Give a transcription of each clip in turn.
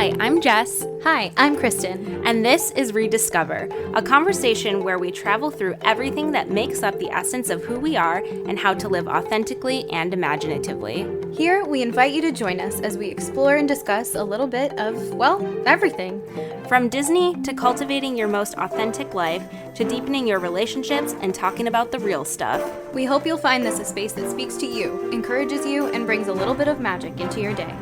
Hi, I'm Jess. Hi, I'm Kristen. And this is ReDIScover, a conversation where we travel through everything that makes up the essence of who we are and how to live authentically and imaginatively. Here, we invite you to join us as we explore and discuss a little bit of, well, everything. From Disney to cultivating your most authentic life to deepening your relationships and talking about the real stuff. We hope you'll find this a space that speaks to you, encourages you, and brings a little bit of magic into your day.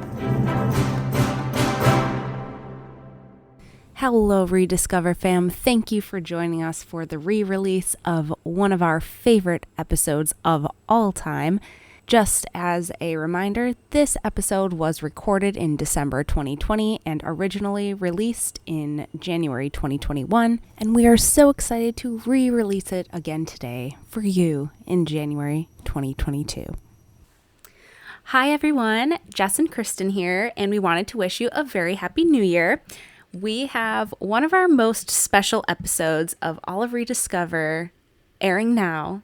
Hello, ReDIScover fam. Thank you for joining us for the re-release of one of our favorite episodes of all time. Just as a reminder, this episode was recorded in December 2020 and originally released in January 2021, and we are so excited to re-release it again today for you in January 2022. Hi everyone, Jess and Kristen here, and we wanted to wish you a very happy new year. We have one of our most special episodes of all of ReDIScover airing now,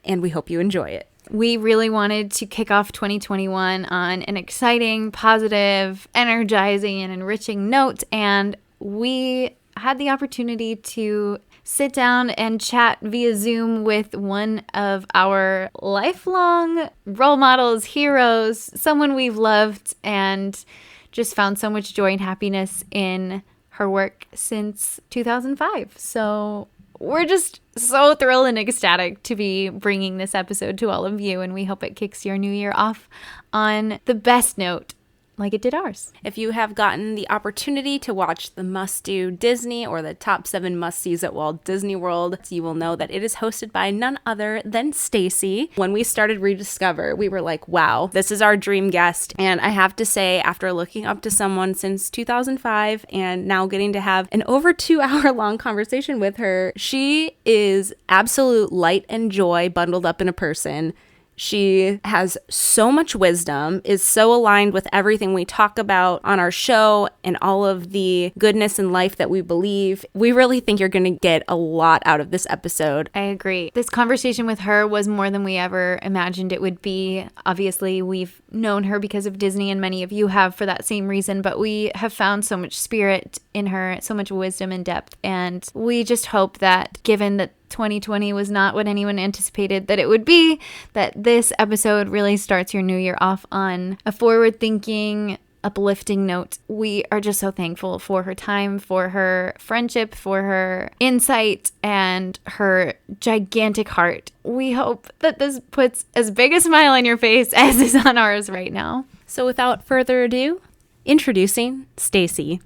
and we hope you enjoy it. We really wanted to kick off 2021 on an exciting, positive, energizing, and enriching note, and we had the opportunity to sit down and chat via Zoom with one of our lifelong role models, heroes, someone we've loved and just found so much joy and happiness in her work since 2005. So we're just so thrilled and ecstatic to be bringing this episode to all of you, and we hope it kicks your new year off on the best note, like it did ours. If you have gotten the opportunity to watch the must-do Disney or the top 7 must-sees at Walt Disney World, you will know that it is hosted by none other than Stacey. When we started ReDIScover, we were like, wow, this is our dream guest. And I have to say, after looking up to someone since 2005 and now getting to have an over 2-hour long conversation with her, she is absolute light and joy bundled up in a person. She has so much wisdom, is so aligned with everything we talk about on our show and all of the goodness in life that we believe. We really think you're going to get a lot out of this episode. I agree. This conversation with her was more than we ever imagined it would be. Obviously, we've known her because of Disney, and many of you have for that same reason, but we have found so much spirit in her, so much wisdom and depth, and we just hope that, given that 2020 was not what anyone anticipated that it would be, that this episode really starts your new year off on a forward-thinking, uplifting note. We are just so thankful for her time, for her friendship, for her insight, and her gigantic heart. We hope that this puts as big a smile on your face as is on ours right now. So without further ado, introducing Stacey.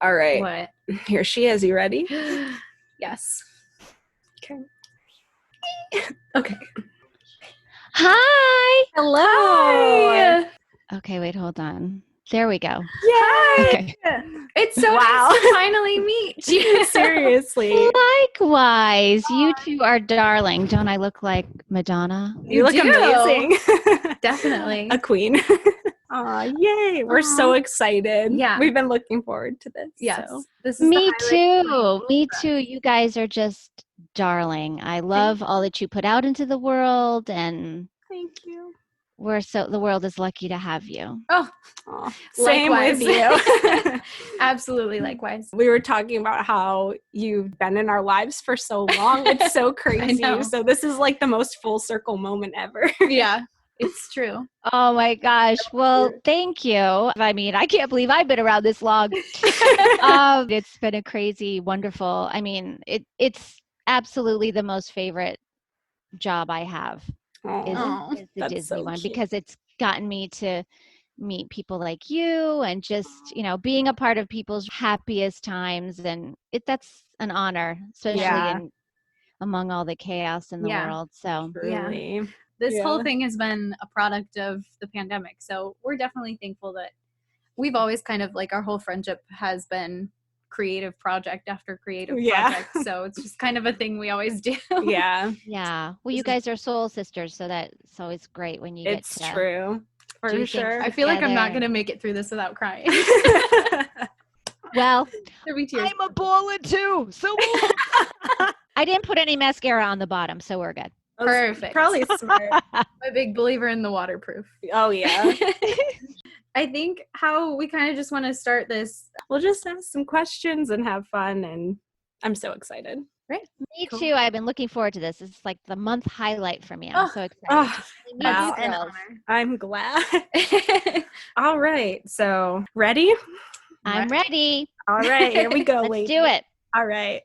All right. What? Here she is. You ready? Yes. Okay. Hi. Hello. Hi. Okay, wait, hold on. There we go. Yay! Okay. It's so nice to finally meet you. Seriously. Likewise, you two are darling. Don't I look like Madonna? You look do. amazing. Definitely. A queen. Aw, yay. We're so excited. Yeah. We've been looking forward to this. Yes. So. This is Me the highlight. too. Me too. You guys are just darling. I love all that you put out into the world, and Thank you. the world is lucky to have you. Oh, Aw, same likewise. with you. Absolutely likewise. We were talking about how you've been in our lives for so long. It's so crazy. know. So this is like the most full circle moment ever. Yeah, it's true. Oh my gosh. Well, thank you. I mean, I can't believe I've been around this long. It's been a crazy, wonderful. I mean, it's absolutely the most favorite job I have Aw. is the that's Disney so one, cute. because it's gotten me to meet people like you and just, being a part of people's happiest times. And that's an honor, especially Yeah. among all the chaos in the Yeah. world. So Truly. This Yeah. whole thing has been a product of the pandemic. So we're definitely thankful that we've always kind of like our whole friendship has been creative project after creative project. So it's just kind of a thing we always do. Yeah. yeah. Well, you guys are soul sisters, so that's always great when you It's get to true. do For things sure. I feel like I'm not together. going to make it through this without crying. Well, There'll be tears. I'm a baller too. So I didn't put any mascara on the bottom, so we're good. Perfect. Probably smart. I'm a big believer in the waterproof. Oh, yeah. I think how we kind of just want to start this. We'll just ask some questions and have fun, and I'm so excited. Right. Me Cool. too. I've been looking forward to this. It's like the month highlight for me. I'm so excited. Oh, Meet wow. you An girls. honor. I'm glad. All right. So, ready? I'm ready. All right. Here we go, Let's ladies. do it. All right.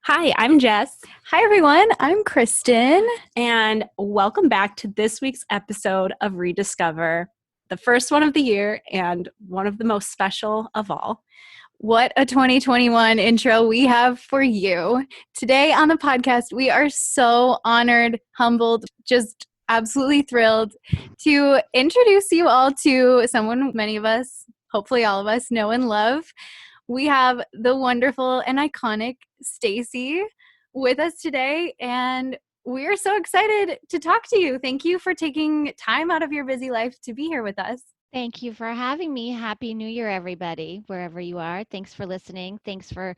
Hi, I'm Jess. Hi, everyone. I'm Kristen. And welcome back to this week's episode of ReDIScover, the first one of the year and one of the most special of all. What a 2021 intro we have for you. Today on the podcast, we are so honored, humbled, just absolutely thrilled to introduce you all to someone many of us, hopefully all of us, know and love. We have the wonderful and iconic Stacey with us today, and we are so excited to talk to you. Thank you for taking time out of your busy life to be here with us. Thank you for having me. Happy New Year, everybody, wherever you are. Thanks for listening. Thanks for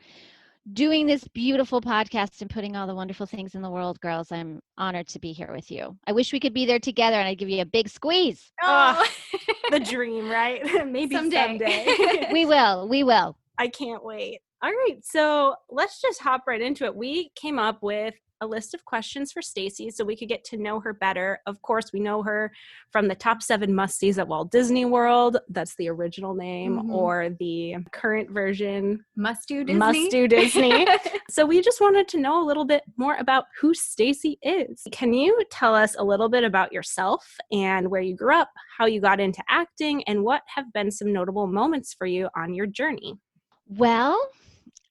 doing this beautiful podcast and putting all the wonderful things in the world, girls. I'm honored to be here with you. I wish we could be there together and I'd give you a big squeeze. Oh, the dream, right? Maybe someday. We will. We will. I can't wait. All right, so let's just hop right into it. We came up with a list of questions for Stacey so we could get to know her better. Of course, we know her from the top 7 must-sees at Walt Disney World. That's the original name, or the current version. Must-do Disney. Must-do Disney. So we just wanted to know a little bit more about who Stacey is. Can you tell us a little bit about yourself and where you grew up, how you got into acting, and what have been some notable moments for you on your journey? Well,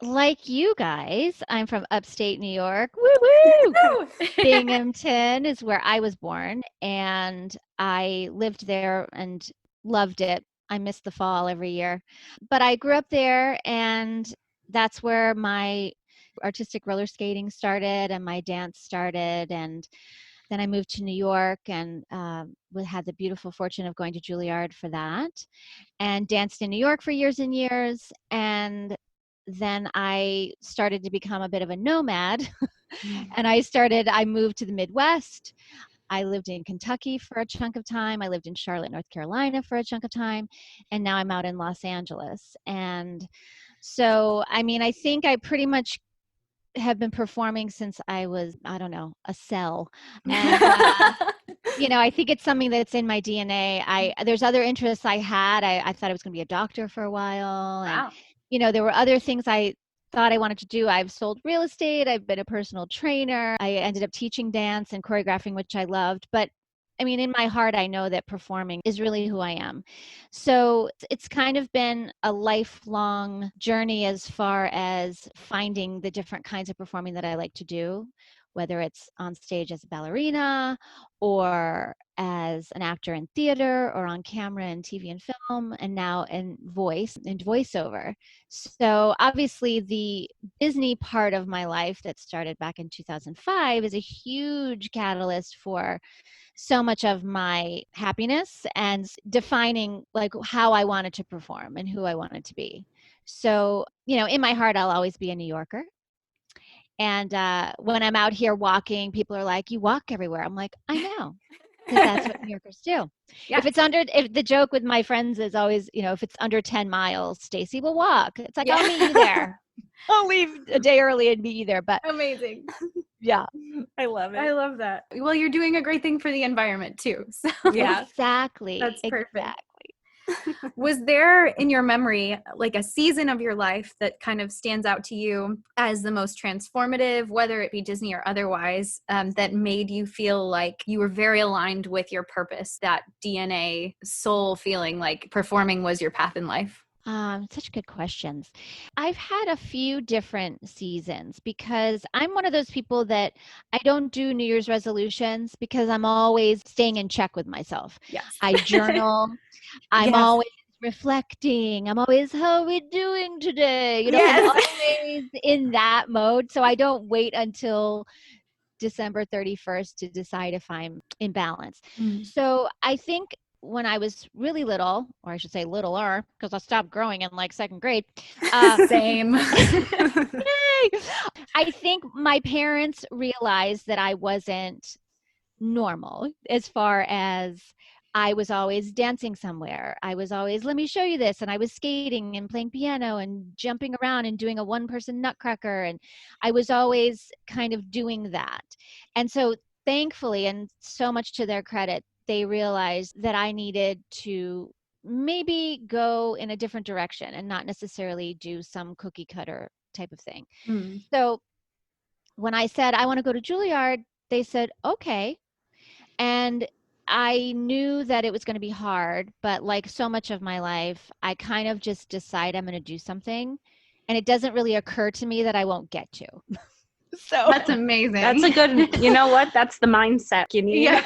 like you guys, I'm from upstate New York. Woo-woo! Binghamton is where I was born, and I lived there and loved it. I missed the fall every year. But I grew up there, and that's where my artistic roller skating started and my dance started. And then I moved to New York and had the beautiful fortune of going to Juilliard for that and danced in New York for years and years. And then I started to become a bit of a nomad and I moved to the Midwest. I lived in Kentucky for a chunk of time. I lived in Charlotte, North Carolina for a chunk of time. And now I'm out in Los Angeles. And so, I mean, I think I pretty much have been performing since I was, I don't know, a cell. And, I think it's something that's in my DNA. There's other interests I had. I thought I was going to be a doctor for a while. Wow. And, there were other things I thought I wanted to do. I've sold real estate. I've been a personal trainer. I ended up teaching dance and choreographing, which I loved. But I mean, in my heart, I know that performing is really who I am. So it's kind of been a lifelong journey as far as finding the different kinds of performing that I like to do, whether it's on stage as a ballerina or as an actor in theater or on camera and TV and film, and now in voice and voiceover. So obviously the Disney part of my life that started back in 2005 is a huge catalyst for so much of my happiness and defining like how I wanted to perform and who I wanted to be. So, in my heart, I'll always be a New Yorker. And when I'm out here walking, people are like, "You walk everywhere." I'm like, "I know." Because that's what New Yorkers do. Yeah. If the joke with my friends is always, if it's under 10 miles, Stacey will walk. It's like, I'll meet you there. I'll leave a day early and meet you there. But amazing. Yeah. I love it. I love that. Well, you're doing a great thing for the environment too. So yeah, exactly. That's perfect. Exactly. Was there in your memory like a season of your life that kind of stands out to you as the most transformative, whether it be Disney or otherwise, that made you feel like you were very aligned with your purpose, that DNA soul feeling like performing was your path in life? Such good questions. I've had a few different seasons because I'm one of those people that I don't do New Year's resolutions because I'm always staying in check with myself. Yes. I journal. I'm always reflecting. I'm always, how are we doing today? I'm always in that mode. So I don't wait until December 31st to decide if I'm in balance. So I think when I was really little, or I should say littler, because I stopped growing in like second grade. Same. Yay! I think my parents realized that I wasn't normal as far as I was always dancing somewhere. I was always, let me show you this. And I was skating and playing piano and jumping around and doing a one-person nutcracker. And I was always kind of doing that. And so thankfully, and so much to their credit, they realized that I needed to maybe go in a different direction and not necessarily do some cookie cutter type of thing. So when I said, I want to go to Juilliard, they said, okay. And I knew that it was going to be hard, but like so much of my life, I kind of just decide I'm going to do something. And it doesn't really occur to me that I won't get to. So That's amazing. That's a good, you know what? That's the mindset you need. Yeah.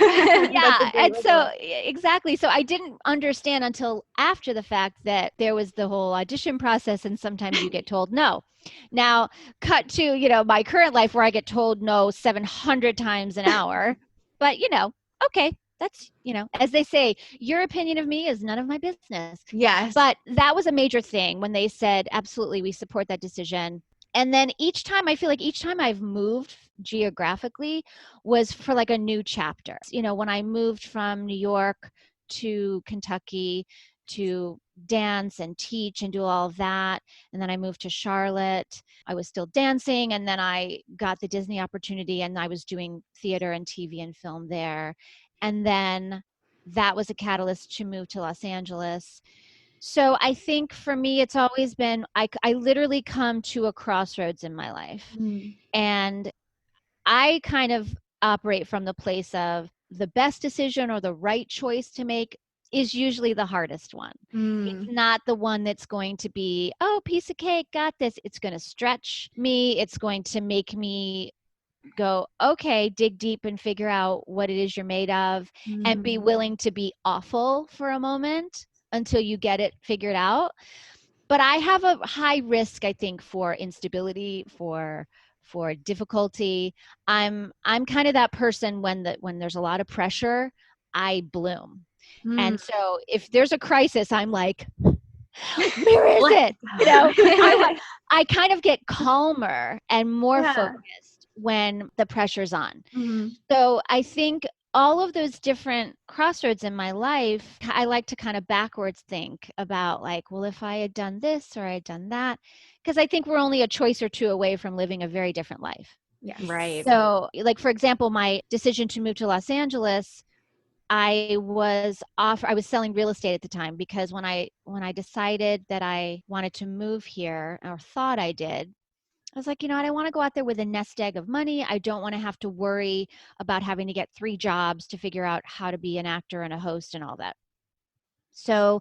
yeah. And so exactly. So I didn't understand until after the fact that there was the whole audition process and sometimes you get told no. Now cut to, you know, my current life where I get told no 700 times an hour, but you know, okay, that's, you know, as they say, your opinion of me is none of my business. Yes. But that was a major thing when they said, absolutely, we support that decision. And then each time, I feel like each time I've moved geographically was for like a new chapter. You know, when I moved from New York to Kentucky to dance and teach and do all of that. And then I moved to Charlotte. I was still dancing. And then I got the Disney opportunity and I was doing theater and TV and film there. And then that was a catalyst to move to Los Angeles. So I think for me, it's always been, I literally come to a crossroads in my life. And I kind of operate from the place of the best decision or the right choice to make is usually the hardest one. It's not the one that's going to be, oh, piece of cake, got this. It's going to stretch me. It's going to make me go, okay, dig deep and figure out what it is you're made of and be willing to be awful for a moment until you get it figured out. But I have a high risk, I think, for instability, for difficulty. I'm kind of that person when there's a lot of pressure, I bloom. And so if there's a crisis, I'm like, where is it? You know, I kind of get calmer and more focused when the pressure's on. So I think all of those different crossroads in my life, I like to kind of backwards think about like, well, if I had done this or I had done that, because I think we're only a choice or two away from living a very different life. Yes. Right. So like, for example, my decision to move to Los Angeles, I was selling real estate at the time because when I decided that I wanted to move here or thought I did, I was like, you know, I don't want to go out there with a nest egg of money. I don't want to have to worry about having to get 3 jobs to figure out how to be an actor and a host and all that. So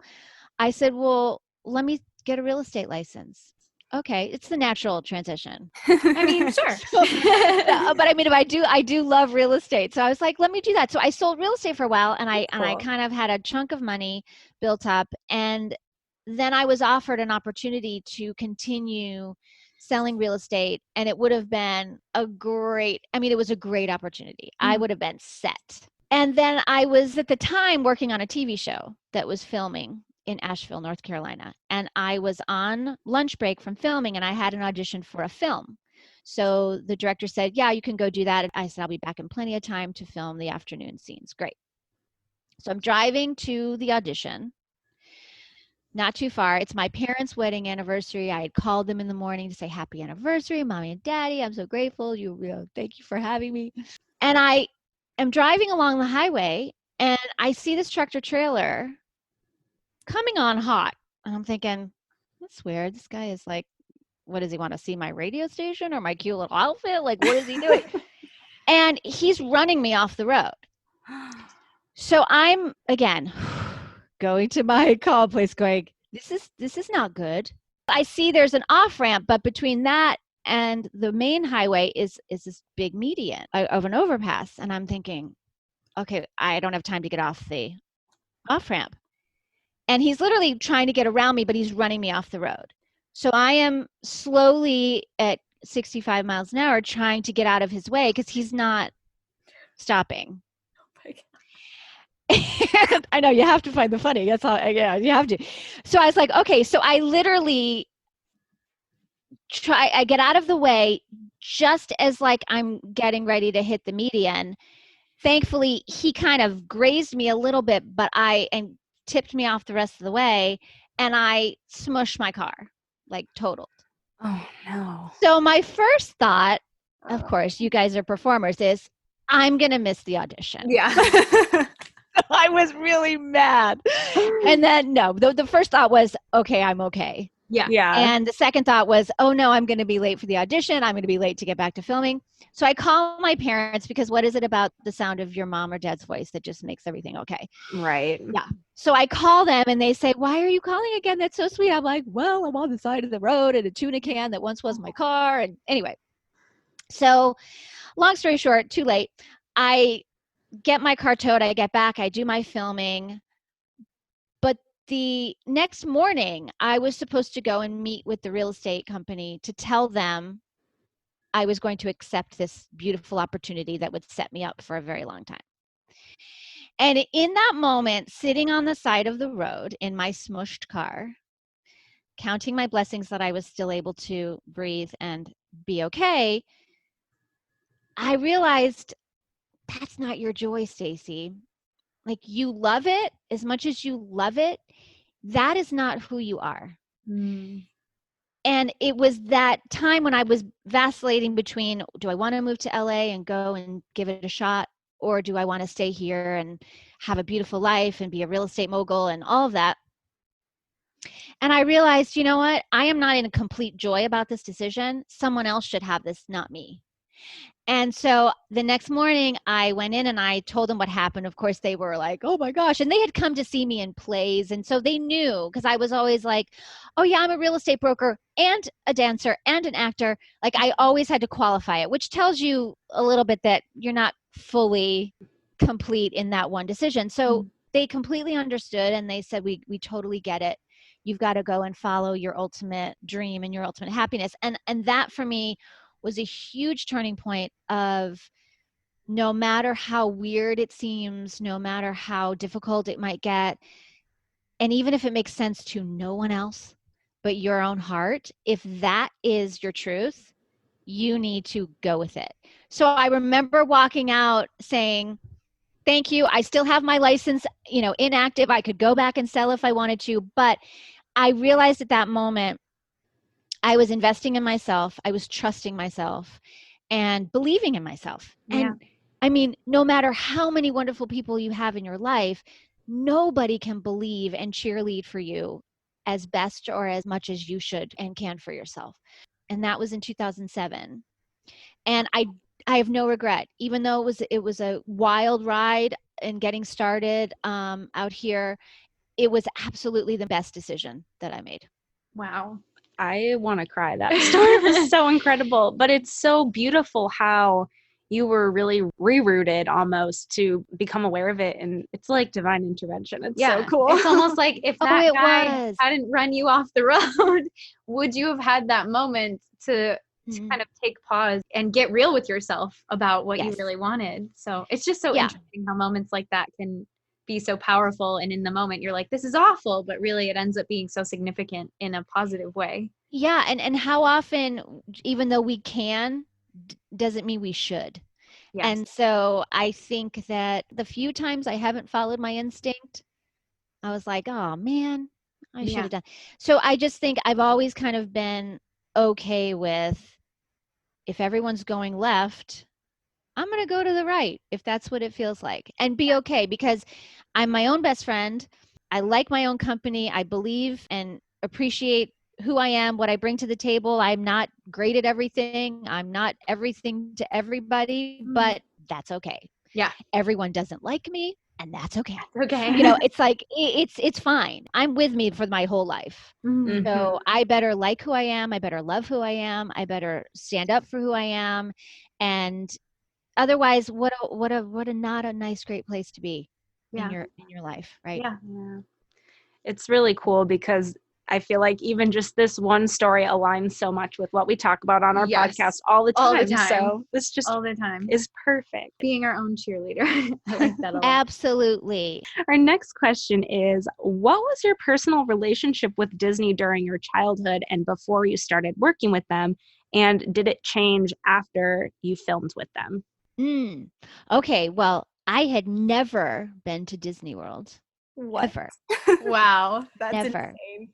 I said, well, let me get a real estate license. Okay, it's the natural transition. I mean, sure. But I mean, if I do love real estate. So I was like, let me do that. So I sold real estate for a while and I kind of had a chunk of money built up. And then I was offered an opportunity to continue selling real estate. And it would have been it was a great opportunity. I would have been set. And then I was at the time working on a TV show that was filming in Asheville, North Carolina. And I was on lunch break from filming and I had an audition for a film. So the director said, yeah, you can go do that. I said, I'll be back in plenty of time to film the afternoon scenes. Great. So I'm driving to the audition. Not too far. It's my parents' wedding anniversary. I had called them in the morning to say happy anniversary, mommy and daddy. I'm so grateful. Thank you for having me. And I am driving along the highway and I see this tractor trailer coming on hot. And I'm thinking, that's weird. This guy is like, what does he want to see my radio station or my cute little outfit? Like, what is he doing? And he's running me off the road. So I'm, again, going to my call place going, this is not good. I see there's an off ramp, but between that and the main highway is this big median of an overpass. And I'm thinking, okay, I don't have time to get off the off ramp. And he's literally trying to get around me, but he's running me off the road. So I am slowly at 65 miles an hour trying to get out of his way because he's not stopping. I know you have to find the funny. That's all. Yeah, you have to. So I was like, okay. So I literally I get out of the way just as like I'm getting ready to hit the median. Thankfully, he kind of grazed me a little bit, and tipped me off the rest of the way, and I smushed my car, like totaled. Oh no. So my first thought, of course, you guys are performers, is I'm going to miss the audition. Yeah. I was really mad. And then, no, the first thought was, okay, I'm okay. Yeah. Yeah. And the second thought was, oh no, I'm going to be late for the audition. I'm going to be late to get back to filming. So I call my parents, because what is it about the sound of your mom or dad's voice that just makes everything okay? Right. Yeah. So I call them and they say, why are you calling again? That's so sweet. I'm like, well, I'm on the side of the road in a tuna can that once was my car. And anyway, so long story short, too late. I get my car towed. I get back. I do my filming. But the next morning, I was supposed to go and meet with the real estate company to tell them I was going to accept this beautiful opportunity that would set me up for a very long time. And in that moment, sitting on the side of the road in my smushed car, counting my blessings that I was still able to breathe and be okay, I realized that's not your joy, Stacey. Like, you love it as much as you love it. That is not who you are. Mm. And it was that time when I was vacillating between, do I want to move to LA and go and give it a shot? Or do I want to stay here and have a beautiful life and be a real estate mogul and all of that? And I realized, you know what? I am not in complete joy about this decision. Someone else should have this, not me. And so the next morning I went in and I told them what happened. Of course, they were like, oh my gosh. And they had come to see me in plays. And so they knew, because I was always like, oh yeah, I'm a real estate broker and a dancer and an actor. Like, I always had to qualify it, which tells you a little bit that you're not fully complete in that one decision. So they completely understood and they said, we totally get it. You've got to go and follow your ultimate dream and your ultimate happiness. And that for me was a huge turning point of, no matter how weird it seems, no matter how difficult it might get, and even if it makes sense to no one else but your own heart, if that is your truth, you need to go with it. So I remember walking out saying, thank you. I still have my license, inactive. I could go back and sell if I wanted to, but I realized at that moment, I was investing in myself. I was trusting myself and believing in myself. Yeah. And I mean, no matter how many wonderful people you have in your life, nobody can believe and cheerlead for you as best or as much as you should and can for yourself. And that was in 2007. And I have no regret, even though it was a wild ride and getting started out here. It was absolutely the best decision that I made. Wow. I want to cry. That story was so incredible, but it's so beautiful how you were really rerouted almost to become aware of it. And it's like divine intervention. It's so cool. It's almost like if that guy was. hadn't run you off the road, would you have had that moment to kind of take pause and get real with yourself about what you really wanted? So it's just so interesting how moments like that can be so powerful. And in the moment you're like, this is awful, but really it ends up being so significant in a positive way. Yeah. And how often, even though we can, doesn't mean we should. Yes. And so I think that the few times I haven't followed my instinct, I was like, oh man, I should have done. So I just think I've always kind of been okay with, if everyone's going left, I'm going to go to the right if that's what it feels like, and be okay, because I'm my own best friend. I like my own company. I believe and appreciate who I am, what I bring to the table. I'm not great at everything. I'm not everything to everybody, but that's okay. Yeah. Everyone doesn't like me, and that's okay. Okay. It's like, it's fine. I'm with me for my whole life. Mm-hmm. So I better like who I am. I better love who I am. I better stand up for who I am. And otherwise, what a not a nice, great place to be in your life, right? Yeah. It's really cool because I feel like even just this one story aligns so much with what we talk about on our podcast all the time. All the time. So this just all the time is perfect. Being our own cheerleader. I like that a lot. Absolutely. Our next question is, what was your personal relationship with Disney during your childhood and before you started working with them? And did it change after you filmed with them? Okay, well, I had never been to Disney World. What? Ever. Wow. That's Never. insane.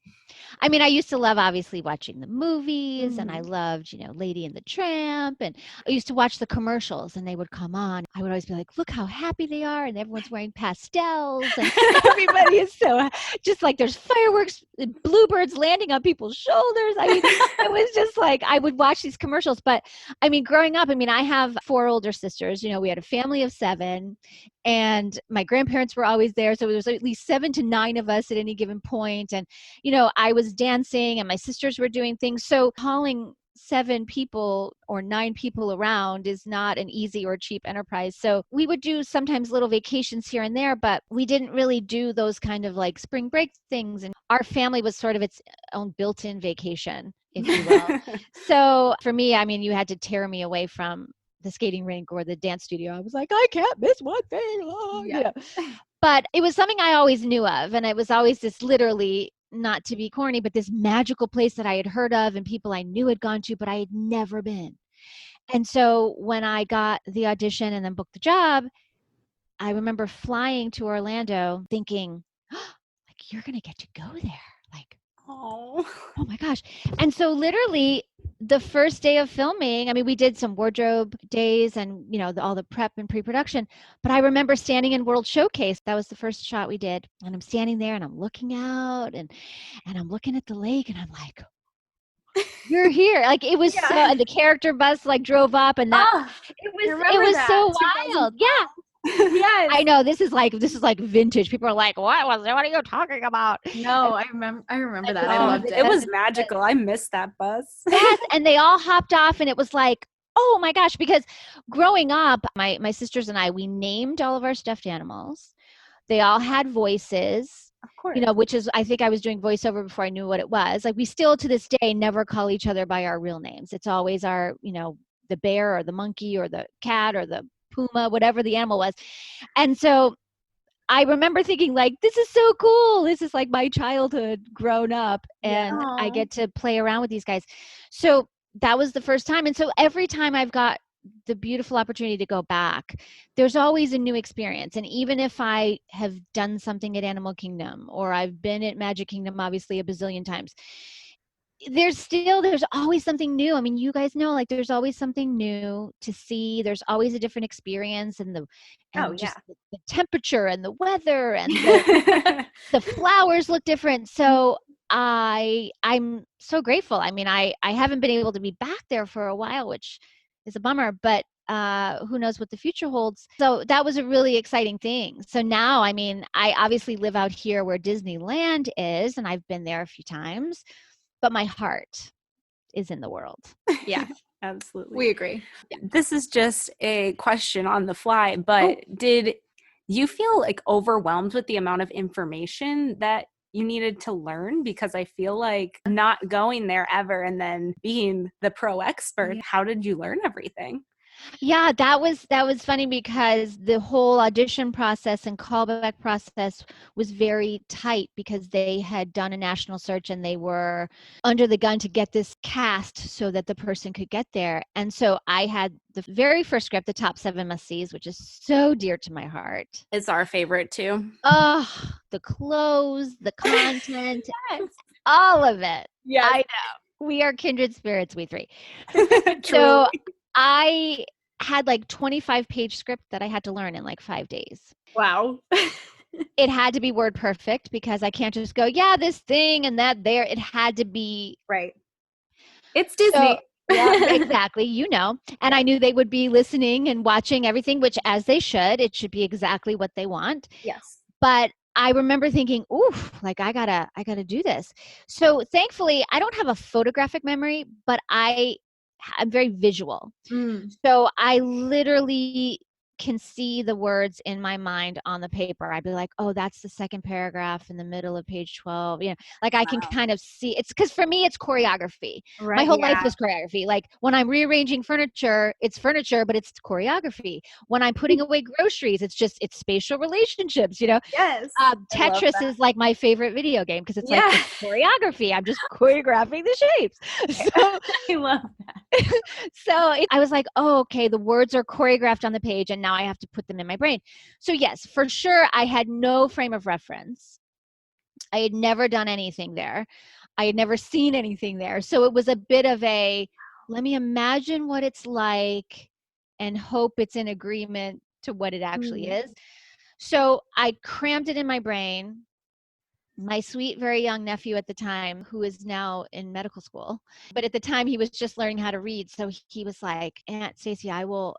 I mean, I used to love obviously watching the movies and I loved, Lady and the Tramp. And I used to watch the commercials and they would come on. I would always be like, look how happy they are. And everyone's wearing pastels and everybody is so just like there's fireworks, bluebirds landing on people's shoulders. I mean, it was just like I would watch these commercials. But I mean, growing up, I have 4 older sisters. We had a family of 7 and my grandparents were always there. So there was at least 7 to 9 of us at any given point. And, I was dancing and my sisters were doing things. So hauling 7 people or 9 people around is not an easy or cheap enterprise. So we would do sometimes little vacations here and there, but we didn't really do those kind of like spring break things. And our family was sort of its own built-in vacation, if you will. So for me, you had to tear me away from the skating rink or the dance studio. I was like, I can't miss one thing. But it was something I always knew of. And it was always this literally, not to be corny, but this magical place that I had heard of and people I knew had gone to, but I had never been. And so when I got the audition and then booked the job, I remember flying to Orlando thinking, like, you're going to get to go there. Like, oh my gosh. And so literally the first day of filming, we did some wardrobe days and, all the prep and pre-production, but I remember standing in World Showcase. That was the first shot we did. And I'm standing there and I'm looking out and I'm looking at the lake and I'm like, you're here. Like it was so, and the character bus like drove up and that it was so wild. Yeah. Yes. I know this is like vintage. People are like, what are you talking about? No, I remember that. I loved it. It was magical. I missed that bus. Yes, and they all hopped off and it was like, oh my gosh, because growing up, my sisters and I, we named all of our stuffed animals. They all had voices. Of course. Which is, I think I was doing voiceover before I knew what it was. Like we still to this day never call each other by our real names. It's always our, the bear or the monkey or the cat or the puma, whatever the animal was. And so I remember thinking like, this is so cool. This is like my childhood grown up and I get to play around with these guys. So that was the first time. And so every time I've got the beautiful opportunity to go back, there's always a new experience. And even if I have done something at Animal Kingdom or I've been at Magic Kingdom, obviously a bazillion times, there's always something new. You guys know, like there's always something new to see. There's always a different experience and the temperature and the weather and the flowers look different. So I'm so grateful. I haven't been able to be back there for a while, which is a bummer, but who knows what the future holds. So that was a really exciting thing. So now, I obviously live out here where Disneyland is, and I've been there a few times, but my heart is in the world. Yeah, absolutely. We agree. This is just a question on the fly, but did you feel like overwhelmed with the amount of information that you needed to learn? Because I feel like not going there ever and then being the pro expert, how did you learn everything? Yeah, that was funny because the whole audition process and callback process was very tight because they had done a national search and they were under the gun to get this cast so that the person could get there. And so I had the very first script, the top 7 must-sees, which is so dear to my heart. It's our favorite too. Oh, the clothes, the content, all of it. Yeah, I know. We are kindred spirits, we 3. So I had like 25-page script that I had to learn in like 5 days. Wow. It had to be word perfect because I can't just go, this thing and that there. It had to be right. It's Disney. So, yeah, exactly. And I knew they would be listening and watching everything, which as they should, it should be exactly what they want. Yes. But I remember thinking, oof, like I gotta do this. So thankfully I don't have a photographic memory, but I'm very visual. So I literally can see the words in my mind on the paper. I'd be like, oh, that's the second paragraph in the middle of page 12. You know, like I can kind of see it's because for me, it's choreography. Right, my whole life is choreography. Like when I'm rearranging furniture, it's furniture, but it's choreography. When I'm putting away groceries, it's spatial relationships, you know? Yes. Tetris is like my favorite video game because it's like it's choreography. I'm just choreographing the shapes. So I love that. so I was like, oh, okay, the words are choreographed on the page and now I have to put them in my brain. So yes, for sure, I had no frame of reference. I had never done anything there. I had never seen anything there. So it was a bit of let me imagine what it's like and hope it's in agreement to what it actually is. So I crammed it in my brain. My sweet, very young nephew at the time, who is now in medical school, but at the time he was just learning how to read. So he was like, Aunt Stacey, I will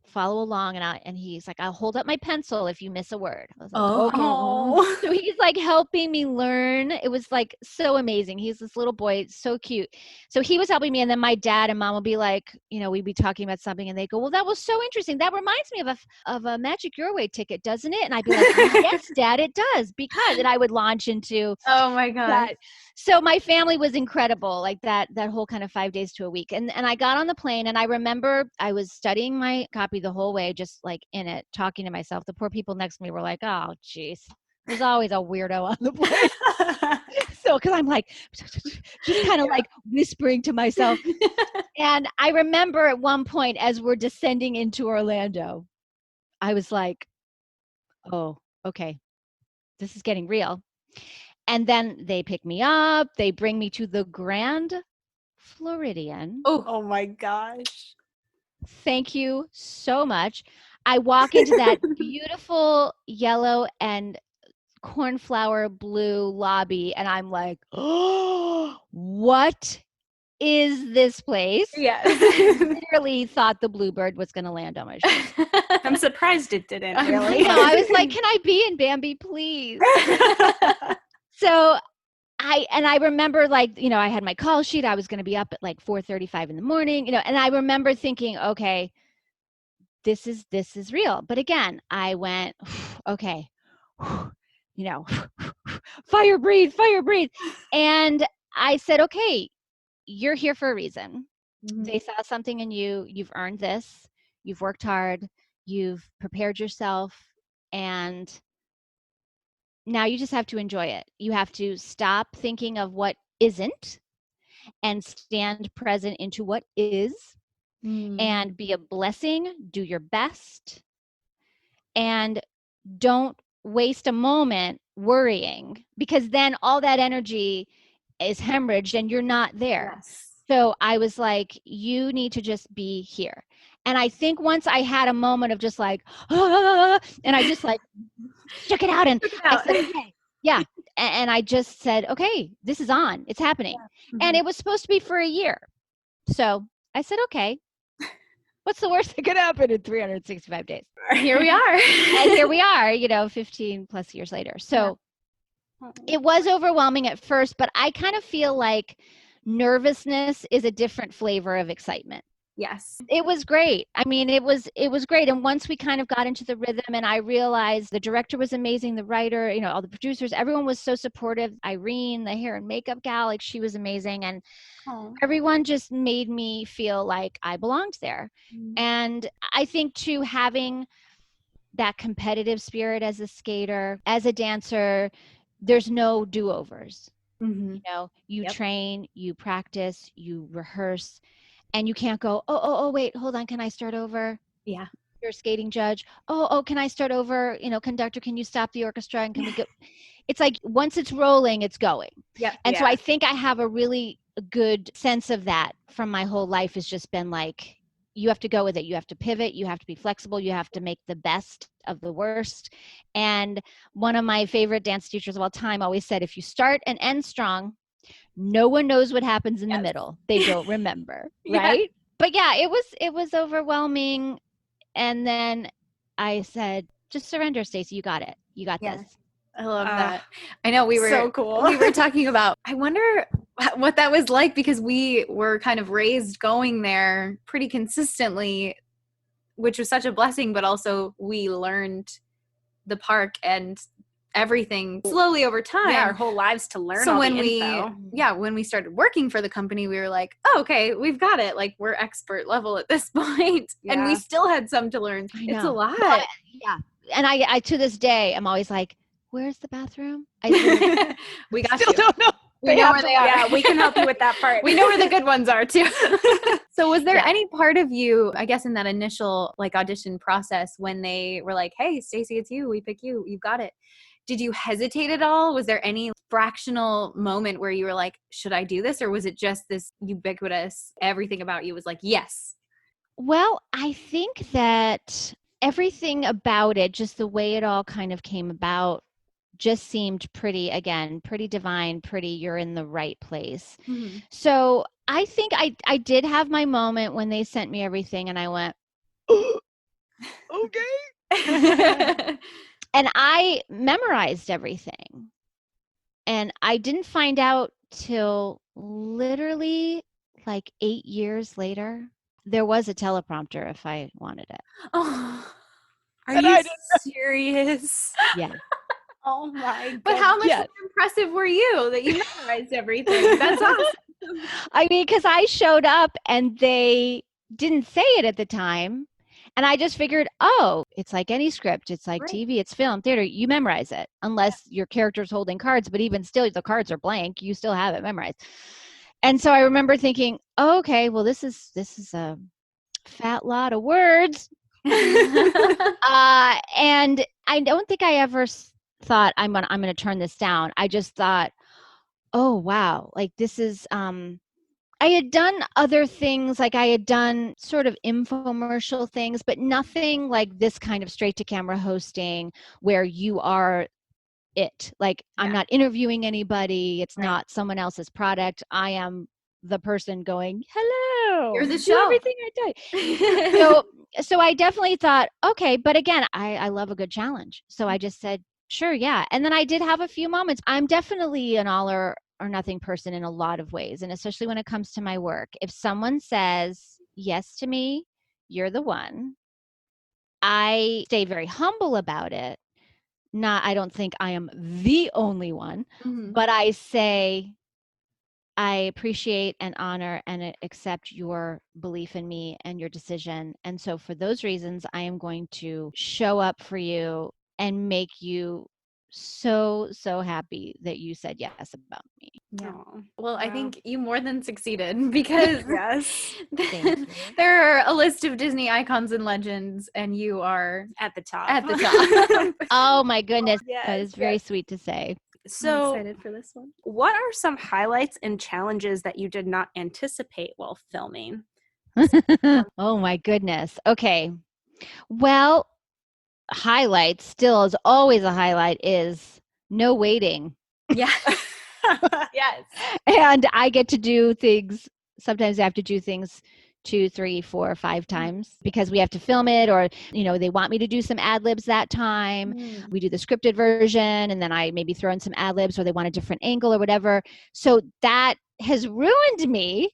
follow along. And he's like, I'll hold up my pencil if you miss a word. I was like, okay. So he's like helping me learn. It was like so amazing. He's this little boy, so cute. So he was helping me. And then my dad and mom will be like, you know, we'd be talking about something and they go, well, that was so interesting. That reminds me of a Magic Your Way ticket, doesn't it? And I'd be like, yes, Dad, it does. Because, and I would launch into oh my God. that. So my family was incredible, like that whole kind of 5 days to a week. And I got on the plane and I remember I was studying my copy the whole way, just like in it, talking to myself. The poor people next to me were like, oh, geez, there's always a weirdo on the plane. So, cause I'm like, just kind of like whispering to myself. And I remember at one point as we're descending into Orlando, I was like, oh, okay, this is getting real. And then they pick me up. They bring me to the Grand Floridian. Oh my gosh. Thank you so much. I walk into that beautiful yellow and cornflower blue lobby and I'm like, oh, what is this place? Yeah. I literally thought the bluebird was going to land on my shoulder. I'm surprised it didn't. Really? No, I was like, can I be in Bambi, please? So I remember, like, you know, I had my call sheet. I was going to be up at like 4:35 in the morning, you know, and I remember thinking, okay, this is real. But again, I went, okay, you know, fire breathe. And I said, okay, you're here for a reason. They saw something in you. You've earned this. You've worked hard. You've prepared yourself. And now you just have to enjoy it. You have to stop thinking of what isn't and stand present into what is and be a blessing. Do your best and don't waste a moment worrying, because then all that energy is hemorrhaged and you're not there. Yes. So I was like, you need to just be here. And I think once I had a moment of just like, and I just like shook it out and I said, okay, yeah. And I just said, okay, this is on, it's happening. And it was supposed to be for a year. So I said, okay, what's the worst that could happen in 365 days? Here we are. And here we are, you know, 15 plus years later. So it was overwhelming at first, but I kind of feel like nervousness is a different flavor of excitement. Yes. It was great. I mean, it was great. And once we kind of got into the rhythm and I realized the director was amazing, the writer, you know, all the producers, everyone was so supportive. Irene, the hair and makeup gal, like she was amazing. And everyone just made me feel like I belonged there. And I think too, having that competitive spirit as a skater, as a dancer, there's no do-overs. You know, you train, you practice, you rehearse. And you can't go, oh, wait, hold on. Can I start over? Yeah. You're a skating judge. Oh, can I start over? You know, conductor, can you stop the orchestra? And can we go? It's like, once it's rolling, it's going. Yeah. And so I think I have a really good sense of that from my whole life. Has just been like, you have to go with it. You have to pivot. You have to be flexible. You have to make the best of the worst. And one of my favorite dance teachers of all time always said, if you start and end strong, no one knows what happens in the middle. They don't remember, right? But yeah, it was overwhelming. And then I said, just surrender, Stacey. You got it. You got this. I love that. I know we were so cool. We were talking about, I wonder what that was like, because we were kind of raised going there pretty consistently which was such a blessing, but also we learned the park and everything slowly over time. Yeah, our whole lives to learn so all when the info. when we started working for the company, we were like, oh, okay, we've got it. Like, we're expert level at this point. And we still had some to learn. It's a lot. Well, yeah. And I to this day, I'm always like, where's the bathroom? We got still you. don't know. We know where they are. Yeah, we can help you with that part. We know where the good ones are too. So was there Yeah. any part of you, I guess, in that initial like audition process when they were like, hey, Stacey, it's you, we pick you, you've got it. Did you hesitate at all? Was there any fractional moment where you were like, should I do this? Or was it just this ubiquitous, everything about you was like, yes? Well, I think that everything about it, just the way it all kind of came about, just seemed pretty divine, you're in the right place. Mm-hmm. So I think I did have my moment when they sent me everything and I went, okay. And I memorized everything. And I didn't find out till literally like 8 years later. There was a teleprompter if I wanted it. Oh, Are you serious? Yeah. Oh my god. But how much more impressive were you that you memorized everything? That's awesome. I mean, because I showed up and they didn't say it at the time. And I just figured, oh, it's like any script. It's like TV, it's film, theater. You memorize it unless your character's holding cards. But even still, the cards are blank. You still have it memorized. And so I remember thinking, oh, okay, well, this is a fat lot of words. And I don't think I ever thought I'm gonna turn this down. I just thought, oh wow, like this is I had done other things, like I had done sort of infomercial things, but nothing like this kind of straight to camera hosting where you are it. Like I'm not interviewing anybody. It's not someone else's product. I am the person going, hello. You're the do show. everything I do. So I definitely thought, okay, but again, I love a good challenge. So I just said, sure, yeah. And then I did have a few moments. I'm definitely an all or nothing person in a lot of ways. And especially when it comes to my work, if someone says yes to me, you're the one. I stay very humble about it. I don't think I am the only one, but I say, I appreciate and honor and accept your belief in me and your decision. And so for those reasons, I am going to show up for you and make you so happy that you said yes about me. Yeah. Oh, well, wow. I think you more than succeeded because Thank you. there are a list of Disney icons and legends, and you are at the top. at the top. Oh my goodness. Yes, That is very sweet to say. So, I'm excited for this one. What are some highlights and challenges that you did not anticipate while filming? Oh my goodness. Okay. Well, highlights still is always a highlight is no waiting. Yeah. Yes. And I get to do things. Sometimes I have to do things 2, 3, 4, 5 times because we have to film it, or they want me to do some ad libs that time. We do the scripted version and then I maybe throw in some ad libs, or they want a different angle or whatever. So that has ruined me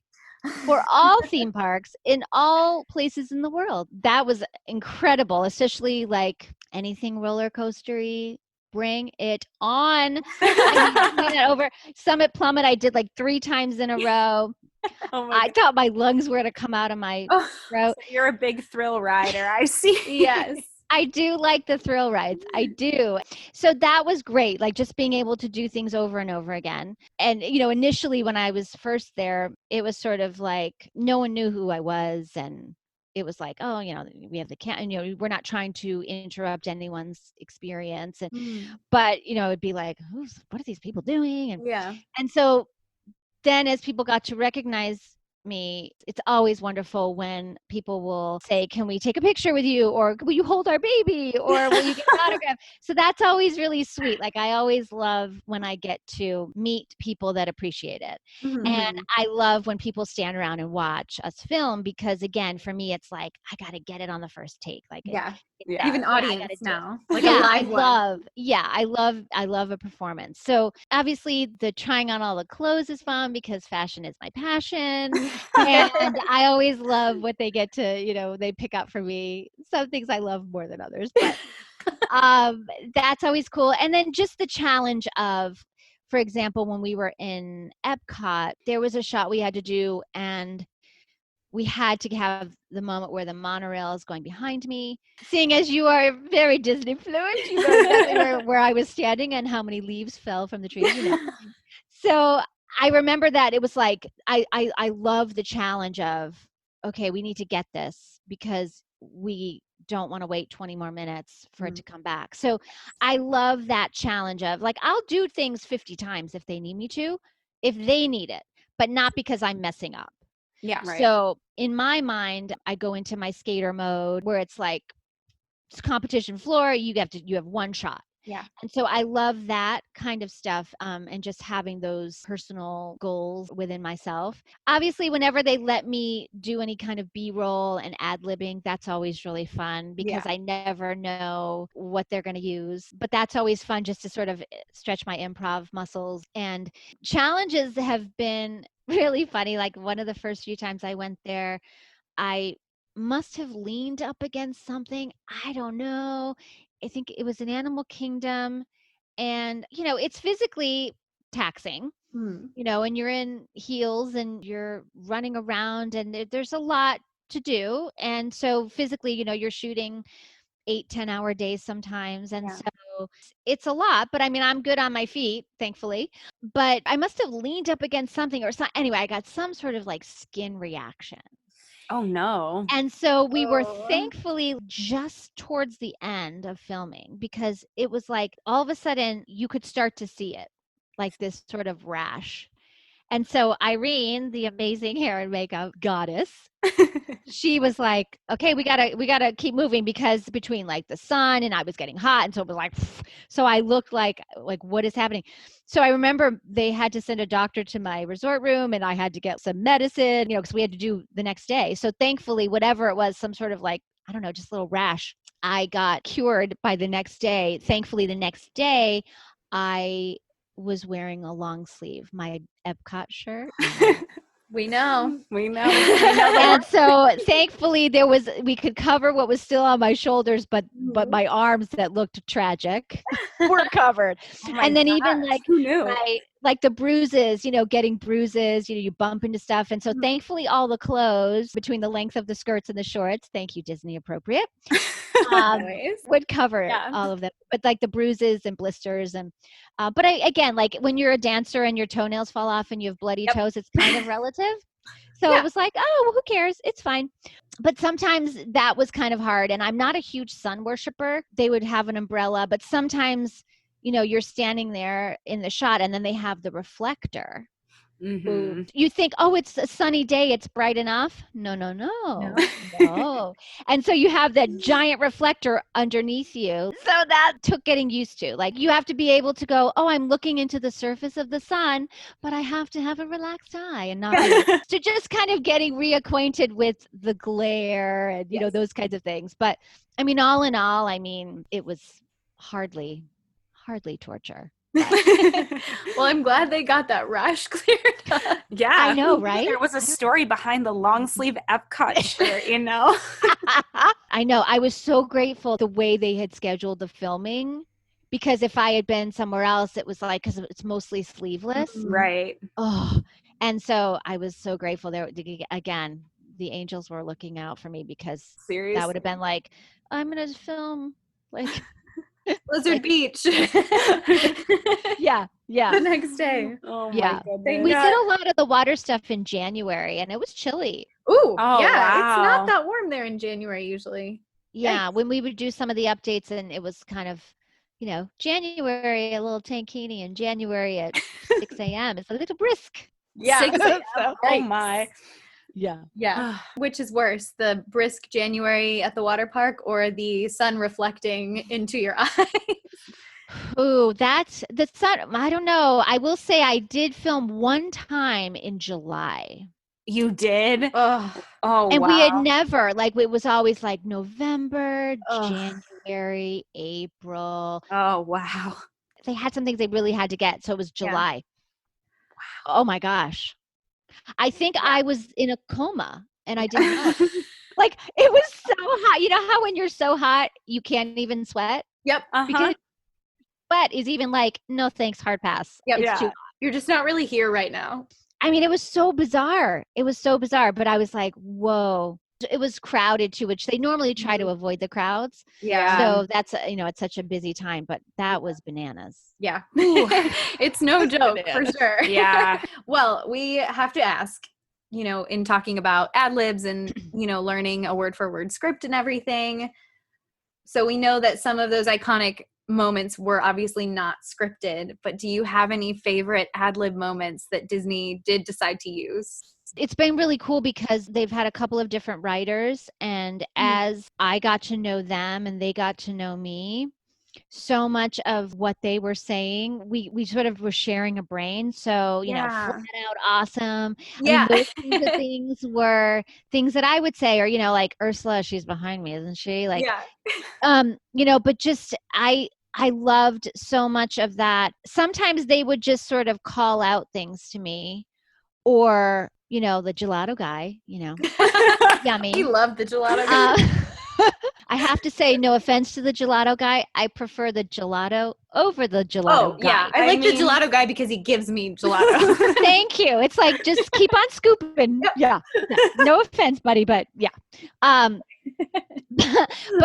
for all theme parks in all places in the world. That was incredible, especially like anything roller coastery. Bring it on. I mean, that over Summit Plummet, I did like 3 times in a row. I thought my lungs were going to come out of my throat. So you're a big thrill rider, I see. Yes. I do like the thrill rides. I do. So that was great. Like just being able to do things over and over again. And, initially when I was first there, it was sort of like no one knew who I was. And it was like, oh, we have the we're not trying to interrupt anyone's experience. But, it'd be like, what are these people doing? And so then as people got to recognize me, it's always wonderful when people will say, can we take a picture with you, or will you hold our baby, or will you get an autograph? So that's always really sweet. Like I always love when I get to meet people that appreciate it. And I love when people stand around and watch us film, because again, for me, it's like, I got to get it on the first take. Like you have an audience now, like a live one. I love a performance. So obviously the trying on all the clothes is fun because fashion is my passion. And I always love what they get to, they pick up for me. Some things I love more than others, but that's always cool. And then just the challenge of, for example, when we were in Epcot, there was a shot we had to do, and we had to have the moment where the monorail is going behind me. Seeing as you are very Disney fluent, you know exactly where I was standing and how many leaves fell from the tree. So I remember that it was like, I love the challenge of, okay, we need to get this because we don't want to wait 20 more minutes for it to come back. So I love that challenge of, like, I'll do things 50 times if they need me to, if they need it, but not because I'm messing up. Yeah, right. So in my mind, I go into my skater mode where it's like, it's competition floor, you have one shot. Yeah. And so I love that kind of stuff, and just having those personal goals within myself. Obviously, whenever they let me do any kind of B-roll and ad-libbing, that's always really fun because I never know what they're going to use. But that's always fun just to sort of stretch my improv muscles. And challenges have been really funny. Like one of the first few times I went there, I must have leaned up against something. I don't know. I think it was an Animal Kingdom. And, it's physically taxing, and you're in heels and you're running around and there's a lot to do. And so physically, you're shooting 8-10 hour days sometimes. And so it's a lot, but I mean, I'm good on my feet, thankfully, but I must have leaned up against something or something. Anyway, I got some sort of like skin reaction. Oh no. And so we were thankfully just towards the end of filming because it was like all of a sudden you could start to see it, like this sort of rash. And so Irene, the amazing hair and makeup goddess, she was like, okay, we gotta keep moving because between like the sun and I was getting hot. And so it was like, so I looked like what is happening? So I remember they had to send a doctor to my resort room and I had to get some medicine, because we had to do the next day. So thankfully, whatever it was, some sort of like, I don't know, just a little rash, I got cured by the next day. Thankfully, the next day, I was wearing a long sleeve, my Epcot shirt. We know. We know. And so thankfully we could cover what was still on my shoulders, but my arms that looked tragic were covered. And then even like who knew? like the bruises, getting bruises, you bump into stuff. And so thankfully all the clothes between the length of the skirts and the shorts, thank you, Disney appropriate, would cover all of them. But like the bruises and blisters and but again, like when you're a dancer and your toenails fall off and you have bloody toes, it's kind of relative. So it was like, oh, well, who cares? It's fine. But sometimes that was kind of hard. And I'm not a huge sun worshiper. They would have an umbrella, but sometimes, you're standing there in the shot and then they have the reflector. Mm-hmm. You think, oh, it's a sunny day, it's bright enough. No. And so you have that giant reflector underneath you. So that took getting used to. Like you have to be able to go, oh, I'm looking into the surface of the sun, but I have to have a relaxed eye and not to just kind of getting reacquainted with the glare and, those kinds of things. But I mean, all in all, it was hardly torture. Well, I'm glad they got that rash cleared up. Yeah, I know, right? There was a story behind the long sleeve Epcot shirt, I know. I was so grateful the way they had scheduled the filming, because if I had been somewhere else, it was like, because it's mostly sleeveless, right? Oh, and so I was so grateful there. Again, the angels were looking out for me because seriously, that would have been like, I'm gonna film like. Blizzard Beach. Yeah. The next day. Oh my goodness. We did a lot of the water stuff in January and it was chilly. Ooh, wow. It's not that warm there in January usually. Yeah, when we would do some of the updates and it was kind of, January, a little tankini, and January at 6 a.m. It's a little brisk. Yeah. 6 a.m. Oh my. Yeah. Which is worse, the brisk January at the water park or the sun reflecting into your eyes? Ooh, that's the sun. I don't know. I will say I did film one time in July. You did? Oh, and wow. We had never, it was always like November, January, April. Oh, wow. They had some things they really had to get. So it was July. Wow. Oh my gosh. I think I was in a coma and I didn't know. Like, it was so hot. You know how when you're so hot, you can't even sweat? Yep. Because sweat is even like, no thanks, hard pass. Yep. It's too hot. You're just not really here right now. I mean, it was so bizarre. It was so bizarre, but I was like, whoa. It was crowded too, which they normally try to avoid the crowds. Yeah. So that's, it's such a busy time, but that was bananas. Yeah. It's no joke for sure. Yeah. Well, we have to ask, in talking about ad libs and, learning a word for word script and everything. So we know that some of those iconic moments were obviously not scripted, but do you have any favorite ad lib moments that Disney did decide to use? It's been really cool because they've had a couple of different writers, and as I got to know them and they got to know me, so much of what they were saying, we sort of were sharing a brain. So, flat out awesome. Yeah. I mean, those kinds of things were things that I would say, or, like Ursula, she's behind me, isn't she? Like, but just, I loved so much of that. Sometimes they would just sort of call out things to me, or, the gelato guy, yummy. We love the gelato guy. I have to say, no offense to the gelato guy, I prefer the gelato over the gelato guy. Yeah. I like the gelato guy because he gives me gelato. Thank you. It's like, just keep on scooping. Yeah. No offense, buddy, but yeah. But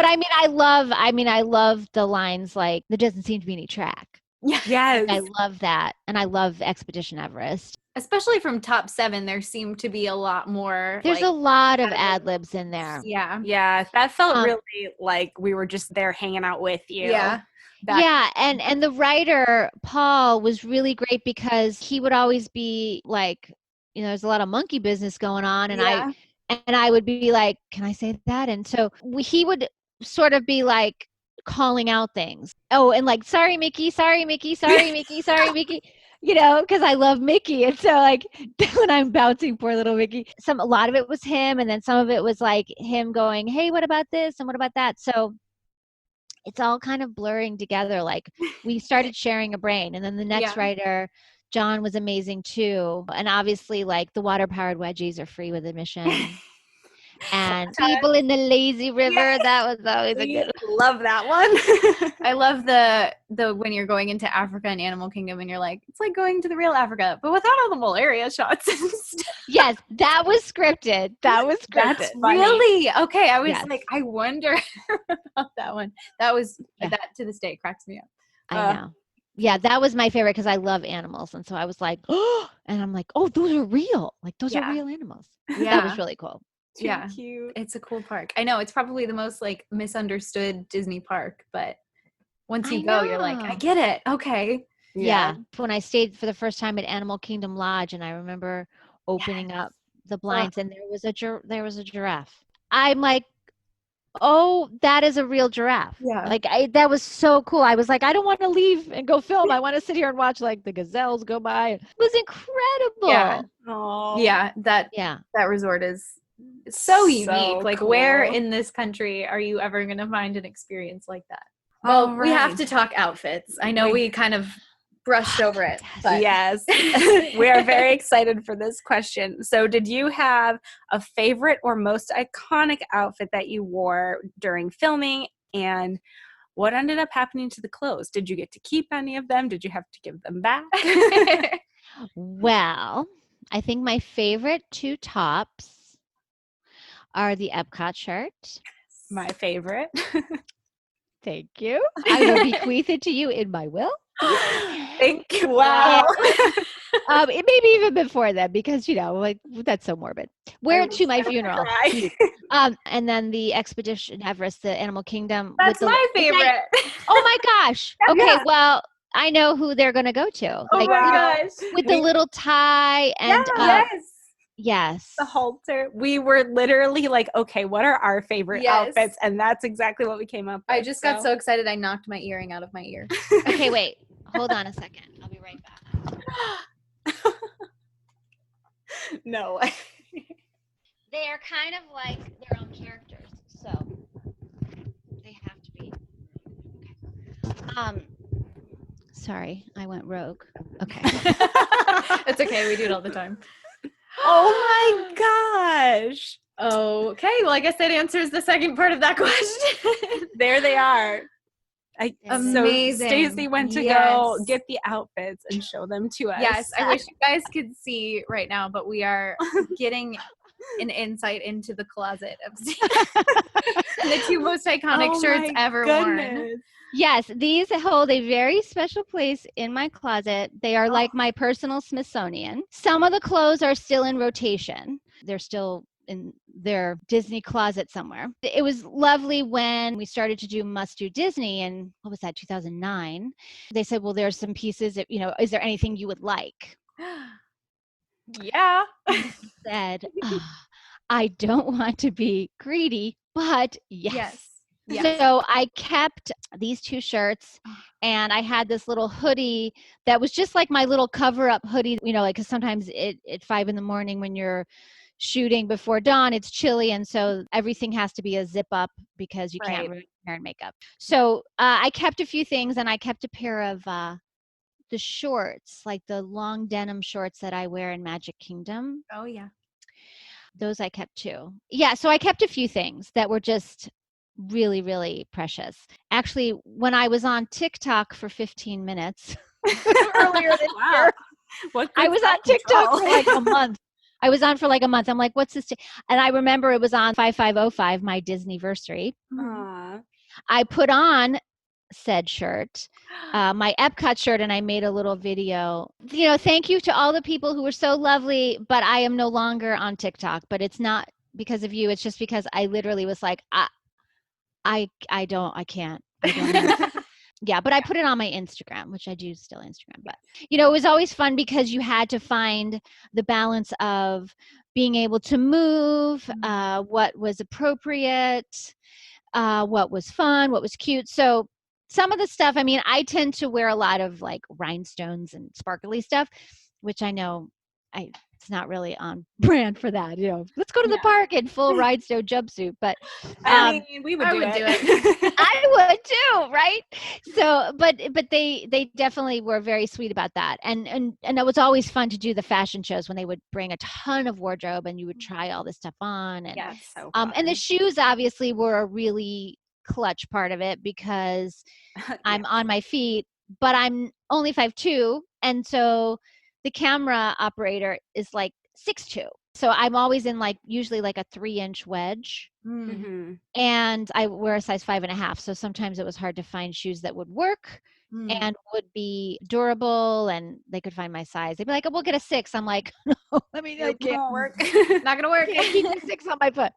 I love the lines like, there doesn't seem to be any track. Yes. I love that. And I love Expedition Everest. Especially from top 7, there seemed to be a lot more. There's a lot of ad libs in there. Yeah. Yeah. That felt really like we were just there hanging out with you. Yeah. And the writer, Paul, was really great because he would always be like, there's a lot of monkey business going on. And I would be like, can I say that? And so he would sort of be like calling out things. Oh, and like, sorry, Mickey, sorry, Mickey, sorry, Mickey, sorry, Mickey. Because I love Mickey. And so like when I'm bouncing poor little Mickey, a lot of it was him. And then some of it was like him going, hey, what about this? And what about that? So it's all kind of blurring together. Like we started sharing a brain. And then the next writer, John, was amazing too. And obviously like the water powered wedgies are free with admission. And people in the lazy river, that was always a good one. Love that one. I love the when you're going into Africa and Animal Kingdom and you're like, it's like going to the real Africa, but without all the malaria shots and stuff. Yes, that was scripted. That's really okay. I was like, I wonder about that one. That was that to this day cracks me up. I know. Yeah, that was my favorite because I love animals. And so I was like, oh, and I'm like, oh, those are real. Like those are real animals. Yeah. That was really cool. Cute. It's a cool park. I know it's probably the most like misunderstood Disney park, but once you go, you're like, I get it. Okay. Yeah. When I stayed for the first time at Animal Kingdom Lodge, and I remember opening up the blinds, and there was a giraffe. I'm like, oh, that is a real giraffe. Yeah. Like that was so cool. I was like, I don't want to leave and go film. I want to sit here and watch like the gazelles go by. It was incredible. Yeah. Oh. Yeah. That resort is so unique. Like cool. Where in this country are you ever going to find an experience like that? Well, we have to talk outfits. I know we kind of brushed over it. But. Yes. We are very excited for this question. So did you have a favorite or most iconic outfit that you wore during filming, and what ended up happening to the clothes? Did you get to keep any of them? Did you have to give them back? Well, I think my favorite 2 tops are the Epcot shirt. My favorite. Thank you. I will bequeath it to you in my will. Thank you. Wow. It may be even before that because, like that's so morbid. Wear it to my funeral. And then the Expedition Everest, the Animal Kingdom. That's my favorite. Oh my gosh. Okay, well, I know who they're going to go to. Oh my gosh. With the little tie and yes. The halter. We were literally like, okay, what are our favorite outfits? And that's exactly what we came up with. I just got so excited I knocked my earring out of my ear. Okay, wait. Hold on a second. I'll be right back. No. They are kind of like their own characters, so they have to be. Okay. Sorry, I went rogue. Okay. It's okay. We do it all the time. Oh my gosh. Okay, well, I guess that answers the second part of that question. There they are. Amazing. So Stacey went to go get the outfits and show them to us. Yes, I wish you guys could see right now, but we are getting an insight into the closet of the two most iconic shirts ever worn. Yes, these hold a very special place in my closet. They are like my personal Smithsonian. Some of the clothes are still in rotation. They're still in their Disney closet somewhere. It was lovely when we started to do Must Do Disney in, what was that, 2009. They said, well, there's some pieces that, is there anything you would like? Yeah. I said, I don't want to be greedy, but yes. So I kept these two shirts, and I had this little hoodie that was just like my little cover-up hoodie, because sometimes at 5 a.m. when you're shooting before dawn, it's chilly, and so everything has to be a zip up because you can't wear hair and makeup. So I kept a few things, and I kept a pair of the shorts, like the long denim shorts that I wear in Magic Kingdom. Oh, yeah. Those I kept too. Yeah, so I kept a few things that were just really, really precious. Actually, when I was on TikTok for 15 minutes earlier this year, I was on TikTok for like a month. I was on for like a month. I'm like, what's this? And I remember it was on 5505, my Disney-versary. I put on said shirt, my Epcot shirt, and I made a little video. Thank you to all the people who were so lovely, but I am no longer on TikTok. But it's not because of you. It's just because I literally was like, I can't. Yeah, but I put it on my Instagram, which I do still Instagram. But, it was always fun because you had to find the balance of being able to move, what was appropriate, what was fun, what was cute. So some of the stuff, I tend to wear a lot of like rhinestones and sparkly stuff, which I know it's not really on brand for that. Let's go to the park in full rhinestone jumpsuit. But we would do it. I would too, right? So, but they definitely were very sweet about that, and it was always fun to do the fashion shows when they would bring a ton of wardrobe and you would try all this stuff on, and so and the shoes obviously were a really clutch part of it because I'm on my feet, but I'm only 5'2", and so the camera operator is like 6'2". So I'm always in usually like a 3-inch wedge. And I wear a size 5.5. So sometimes it was hard to find shoes that would work and would be durable, and they could find my size. They'd be like, oh, we'll get a 6. I'm like, no, it can't work. Not going to work. I keep the 6 on my foot.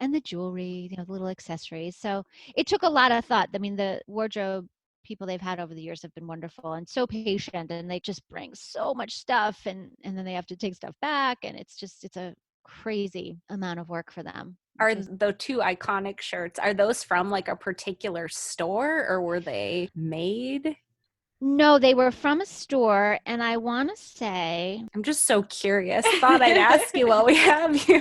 And the jewelry, the little accessories. So it took a lot of thought. The wardrobe people they've had over the years have been wonderful and so patient, and they just bring so much stuff, and then they have to take stuff back, and it's a crazy amount of work for them. Are the two iconic shirts, are those from like a particular store, or were they made? No, they were from a store, and I want to say... I'm just so curious. Thought I'd ask you while we have you.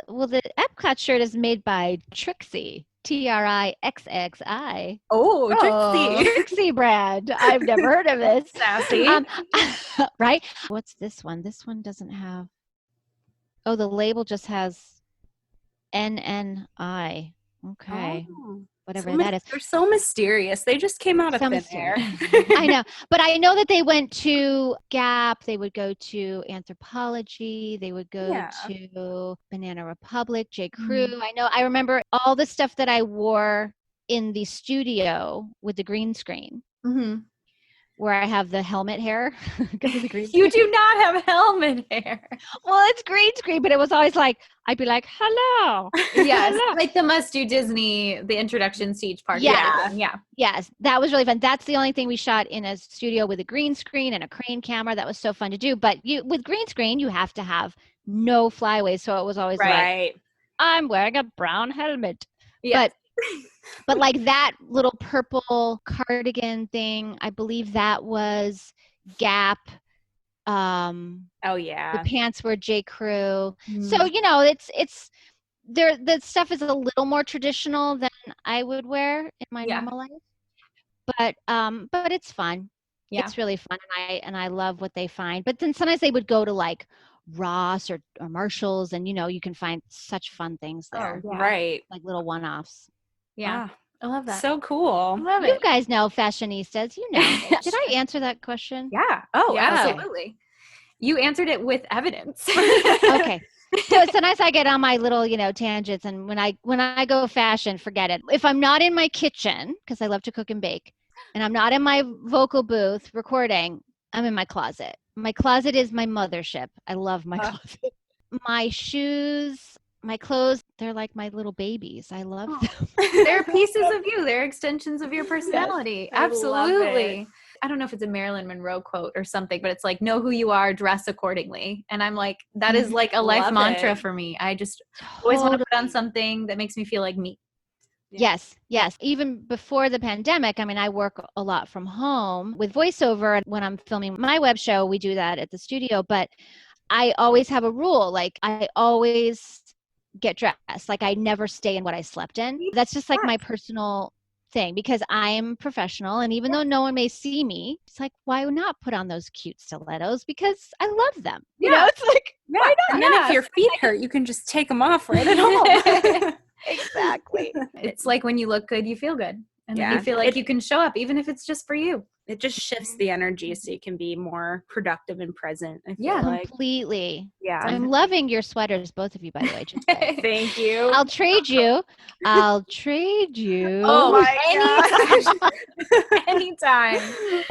Well, the Epcot shirt is made by Trixie. TRIXXI. Oh, Trixie. Trixie brand. I've never heard of this. Sassy. Right? What's this one? This one doesn't have... Oh, the label just has NNI. Okay. Oh. Whatever that is. They're so mysterious. They just came out of thin air. I know. But I know that they went to Gap. They would go to Anthropologie. They would go to Banana Republic, J. Crew. I remember all the stuff that I wore in the studio with the green screen. Where I have the helmet hair. You do not have helmet hair. Well, it's green screen, but it was always like, I'd be like, hello. Yes, hello. Like the Must Do Disney, the introduction speech part. Yes. Yes, that was really fun. That's the only thing we shot in a studio with a green screen and a crane camera. That was so fun to do. But with green screen, you have to have no flyaways. So it was always like, I'm wearing a brown helmet. Yes. But like that little purple cardigan thing, I believe that was Gap. The pants were J. Crew. So it's there. The stuff is a little more traditional than I would wear in my normal life. But it's fun. It's really fun, and I love what they find. But then sometimes they would go to like Ross or Marshalls, and you can find such fun things there. Oh, yeah. Right. Like little one-offs. Yeah. I love that. So cool. Love You it. guys know fashionistas, you know. Did I answer that question? Yeah. Oh, Yeah. absolutely. You answered it with evidence. Okay. So sometimes I get on my little, tangents, and when I go fashion, forget it. If I'm not in my kitchen, because I love to cook and bake, and I'm not in my vocal booth recording, I'm in my closet. My closet is my mothership. I love my closet. My shoes, my clothes, they're like my little babies. I love them. They're pieces of you. They're extensions of your personality. Yes, Absolutely. I don't know if it's a Marilyn Monroe quote or something, but it's like, know who you are, dress accordingly. And I'm like, that is like a life mantra for me. I just always want to put on something that makes me feel like me. Yes. Even before the pandemic, I mean, I work a lot from home with voiceover. When I'm filming my web show, we do that at the studio, but I always have a rule. Like, I always get dressed. Like, I never stay in what I slept in. That's just like my personal thing, because I'm professional, and even though no one may see me, it's like, why not put on those cute stilettos? Because I love them. It's like, why not? And then if your feet hurt, you can just take them off right at home. Exactly. It's like when you look good, you feel good. And then you feel like you can show up, even if it's just for you. It just shifts the energy so you can be more productive and present. I feel like. Completely. Yeah. I'm loving your sweaters, both of you, by the way. Just say. Thank you. I'll trade you. Oh my gosh. Anytime.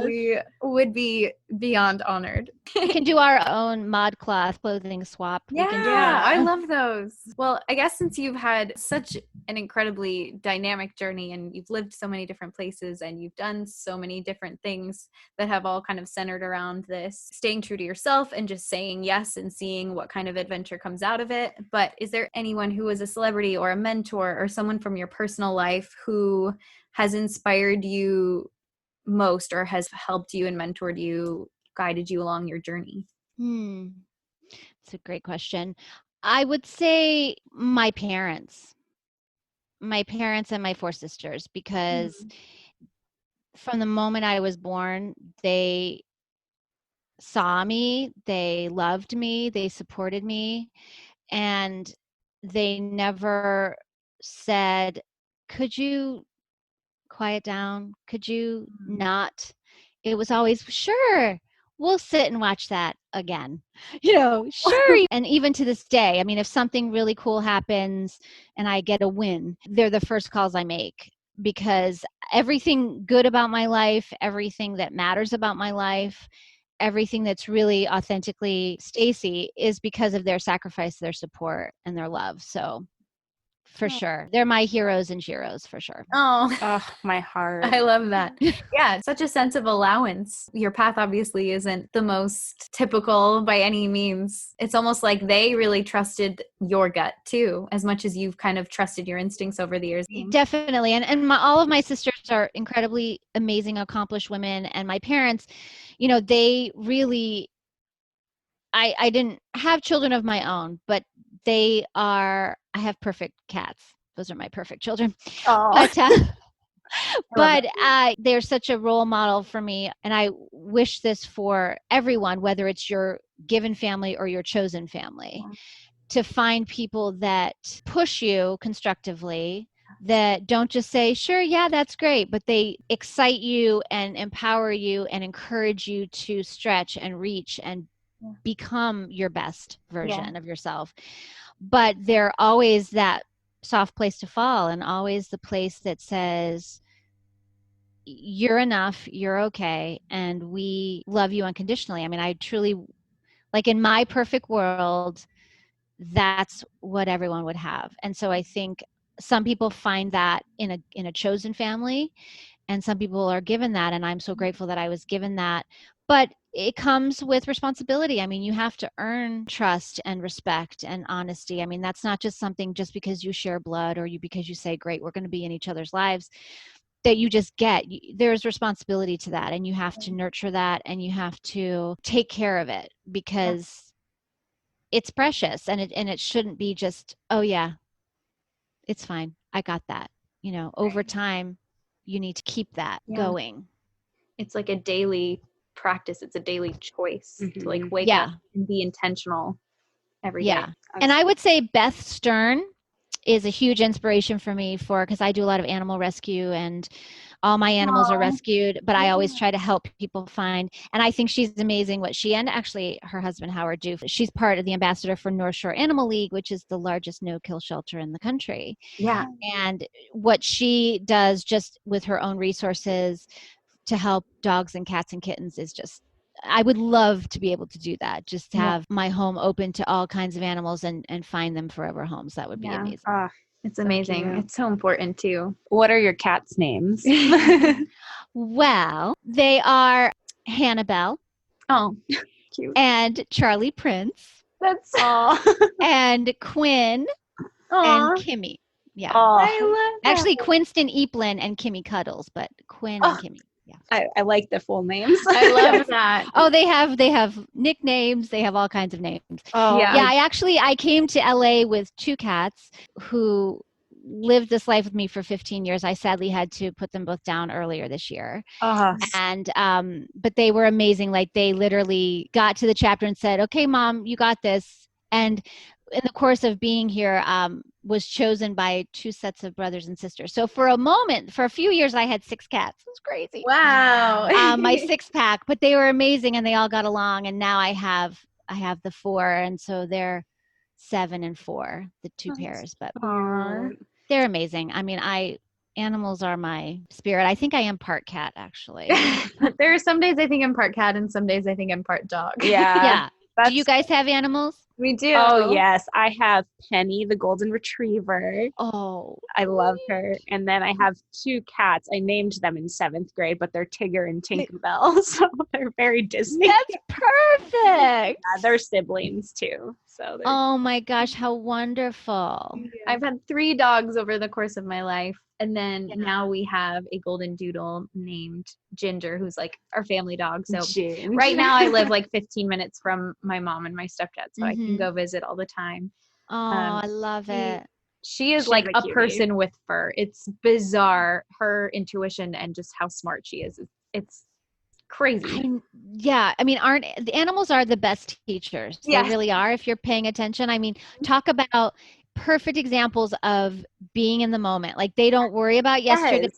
We would be beyond honored. We can do our own ModCloth clothing swap. Yeah, We can do I that. love those. Well, I guess since you've had such an incredibly dynamic journey, and you've lived so many different places, and you've done so many different things that have all kind of centered around this, staying true to yourself and just saying yes and seeing what kind of adventure comes out of it. But is there anyone who is a celebrity or a mentor or someone from your personal life who has inspired you most, or has helped you and mentored you, guided you along your journey? It's a great question. I would say my parents and my 4 sisters, because from the moment I was born, they saw me, they loved me, they supported me, and they never said, could you quiet down? Could you not? It was always, sure, we'll sit and watch that again. Sure. And even to this day, I mean, if something really cool happens and I get a win, they're the first calls I make, because everything good about my life, everything that matters about my life, everything that's really authentically Stacey is because of their sacrifice, their support, and their love. So for sure. They're my heroes and sheroes, for sure. Oh, my heart. I love that. Yeah, such a sense of allowance. Your path obviously isn't the most typical by any means. It's almost like they really trusted your gut too, as much as you've kind of trusted your instincts over the years. Definitely. And all of my sisters are incredibly amazing, accomplished women. And my parents, they really, I didn't have children of my own, but I have perfect cats. Those are my perfect children. But they're such a role model for me. And I wish this for everyone, whether it's your given family or your chosen family, to find people that push you constructively, that don't just say, sure, yeah, that's great, but they excite you and empower you and encourage you to stretch and reach and become your best version of yourself. But they're always that soft place to fall, and always the place that says, you're enough, you're okay, and we love you unconditionally. I mean, I truly, like, in my perfect world, that's what everyone would have. And so I think some people find that in a chosen family, and some people are given that, and I'm so grateful that I was given that. But it comes with responsibility. I mean, you have to earn trust and respect and honesty. I mean, that's not just something just because you share blood, or because you say, great, we're going to be in each other's lives, that you just get. There's responsibility to that, and you have to nurture that, and you have to take care of it, because it's precious, and it shouldn't be just, oh yeah, it's fine, I got that. Over time, you need to keep that going. It's like a daily practice. It's a daily choice to like wake up and be intentional every day. Yeah. And I would say Beth Stern is a huge inspiration for me because I do a lot of animal rescue and all my animals are rescued, but I always try to help people find, and I think she's amazing what she and actually her husband Howard do. She's part of the ambassador for North Shore Animal League, which is the largest no-kill shelter in the country. Yeah. And what she does just with her own resources to help dogs and cats and kittens is just, I would love to be able to do that. Just to have my home open to all kinds of animals and find them forever homes. That would be amazing. It's amazing. Cute. It's so important too. What are your cats' names? Well, they are Hannibal. Oh, cute. And Charlie Prince. That's and Quinn and Kimmy. Yeah. I love that. Actually, Quinston Eaplin and Kimmy Cuddles, but Quinn and Kimmy. Yeah. I like the full names. I love that. Oh, they have nicknames. They have all kinds of names. Oh, yeah. I came to LA with 2 cats who lived this life with me for 15 years. I sadly had to put them both down earlier this year. And but they were amazing. Like they literally got to the chapter and said, "Okay, Mom, you got this." And in the course of being here, was chosen by 2 sets of brothers and sisters. So for a few years, I had 6 cats. It was crazy. Wow. My 6-pack, but they were amazing and they all got along. And now I have the 4, and so they're 7 and 4, the 2 pairs. But they're amazing. I mean, animals are my spirit. I think I am part cat, actually. There are some days I think I'm part cat and some days I think I'm part dog. Yeah. Do you guys have animals? We do. Oh, yes. I have Penny, the golden retriever. Oh, I love her. And then I have 2 cats. I named them in 7th grade, but they're Tigger and Tinkerbell. So they're very Disney. That's perfect. Yeah, they're siblings too. So Oh my gosh, how wonderful. I've had 3 dogs over the course of my life. And then now we have a golden doodle named Ginger, who's like our family dog. So right now I live like 15 minutes from my mom and my stepdad, so I can go visit all the time. Oh, I love it. She is like a person with fur. It's bizarre, her intuition and just how smart she is. It's crazy. I mean, the animals are the best teachers. They really are if you're paying attention. I mean, talk about perfect examples of being in the moment. Like they don't worry about yesterday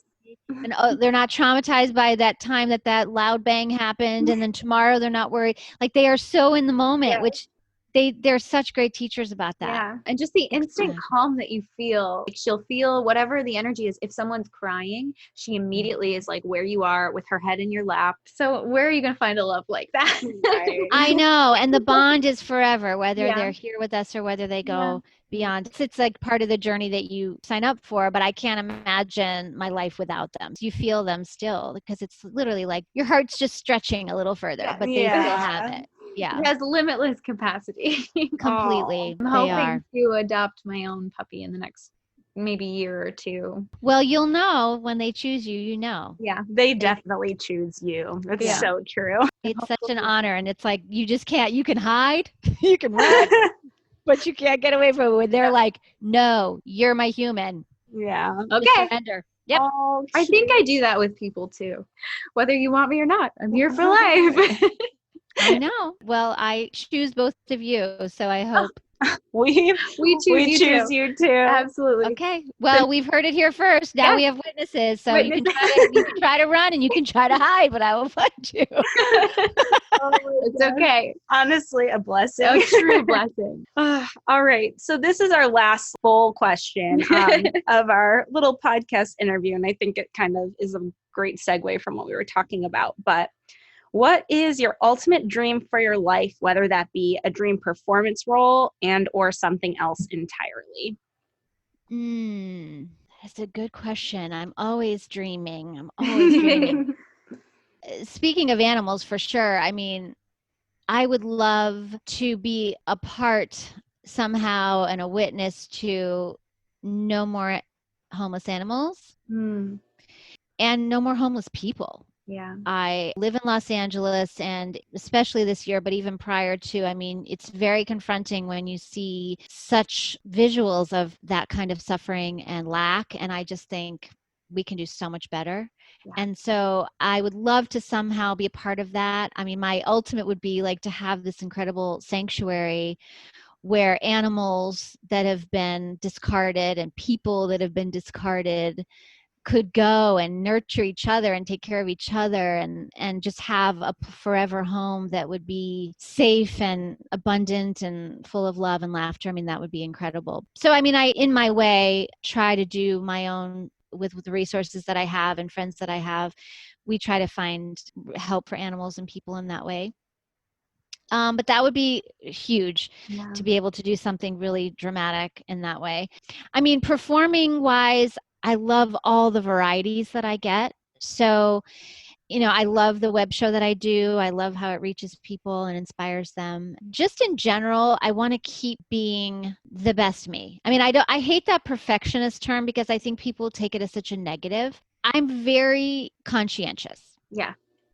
and they're not traumatized by that time that loud bang happened, and then tomorrow they're not worried. Like they are so in the moment, which they're such great teachers about that. Yeah. And just the instant calm that you feel. Like she'll feel whatever the energy is. If someone's crying, she immediately is like where you are with her head in your lap. So where are you going to find a love like that? Right. I know. And the bond is forever, whether they're here with us or whether they go beyond. It's like part of the journey that you sign up for, but I can't imagine my life without them. You feel them still because it's literally like your heart's just stretching a little further, but they still have it. Yeah. It has limitless capacity. Completely. I'm hoping to adopt my own puppy in the next maybe year or 2. Well, you'll know when they choose you, you know. Yeah. They definitely choose you. That's so true. It's such an honor. And it's like, you just can't, you can hide, you can run, but you can't get away from it when they're like, no, you're my human. Yeah. Okay. Surrender. Yep. Oh, I think I do that with people too. Whether you want me or not, I'm here for life. I know. Well, I choose both of you, so I hope we choose you too. Absolutely. Okay. Well, we've heard it here first. Now we have witnesses, so you can try to run and you can try to hide, but I will find you. It's okay. Honestly, a blessing. A true blessing. All right. So this is our last full question of our little podcast interview, and I think it kind of is a great segue from what we were talking about. But what is your ultimate dream for your life, whether that be a dream performance role and or something else entirely? That's a good question. I'm always dreaming. Speaking of animals, for sure. I mean, I would love to be a part somehow and a witness to no more homeless animals and no more homeless people. Yeah. I live in Los Angeles, and especially this year, but even prior to, I mean, it's very confronting when you see such visuals of that kind of suffering and lack. And I just think we can do so much better. Yeah. And so I would love to somehow be a part of that. I mean, my ultimate would be like to have this incredible sanctuary where animals that have been discarded and people that have been discarded could go and nurture each other and take care of each other and just have a forever home that would be safe and abundant and full of love and laughter. I mean, that would be incredible. So, I mean, I, in my way, try to do my own with the resources that I have and friends that I have. We try to find help for animals and people in that way. But that would be huge to be able to do something really dramatic in that way. I mean, performing wise, I love all the varieties that I get. So, you know, I love the web show that I do. I love how it reaches people and inspires them. Just in general, I want to keep being the best me. I mean, I hate that perfectionist term because I think people take it as such a negative. I'm very conscientious. Yeah.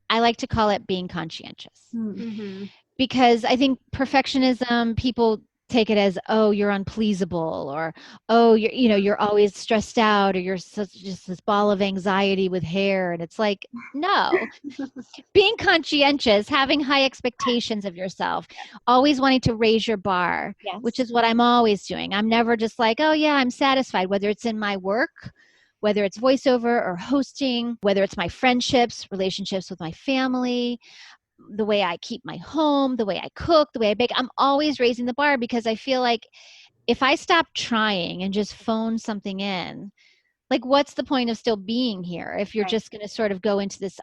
I like to call it being conscientious. Mm-hmm. Because I think perfectionism, people take it as, oh, you're unpleasable, or, oh, you're always stressed out, or you're just this ball of anxiety with hair. And it's like, no, being conscientious, having high expectations of yourself, always wanting to raise your bar, which is what I'm always doing. I'm never just like, oh yeah, I'm satisfied, whether it's in my work, whether it's voiceover or hosting, whether it's my friendships, relationships with my family, the way I keep my home, the way I cook, the way I bake. I'm always raising the bar because I feel like if I stop trying and just phone something in, like what's the point of still being here if you're just going to sort of go into this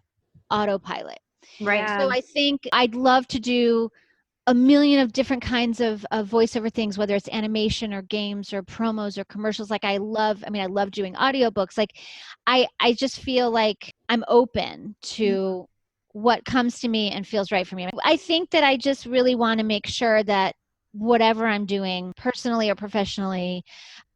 autopilot? Right. So I think I'd love to do a million of different kinds of voiceover things, whether it's animation or games or promos or commercials. Like I love doing audiobooks. Like I just feel like I'm open to what comes to me and feels right for me. I think that I just really want to make sure that whatever I'm doing personally or professionally,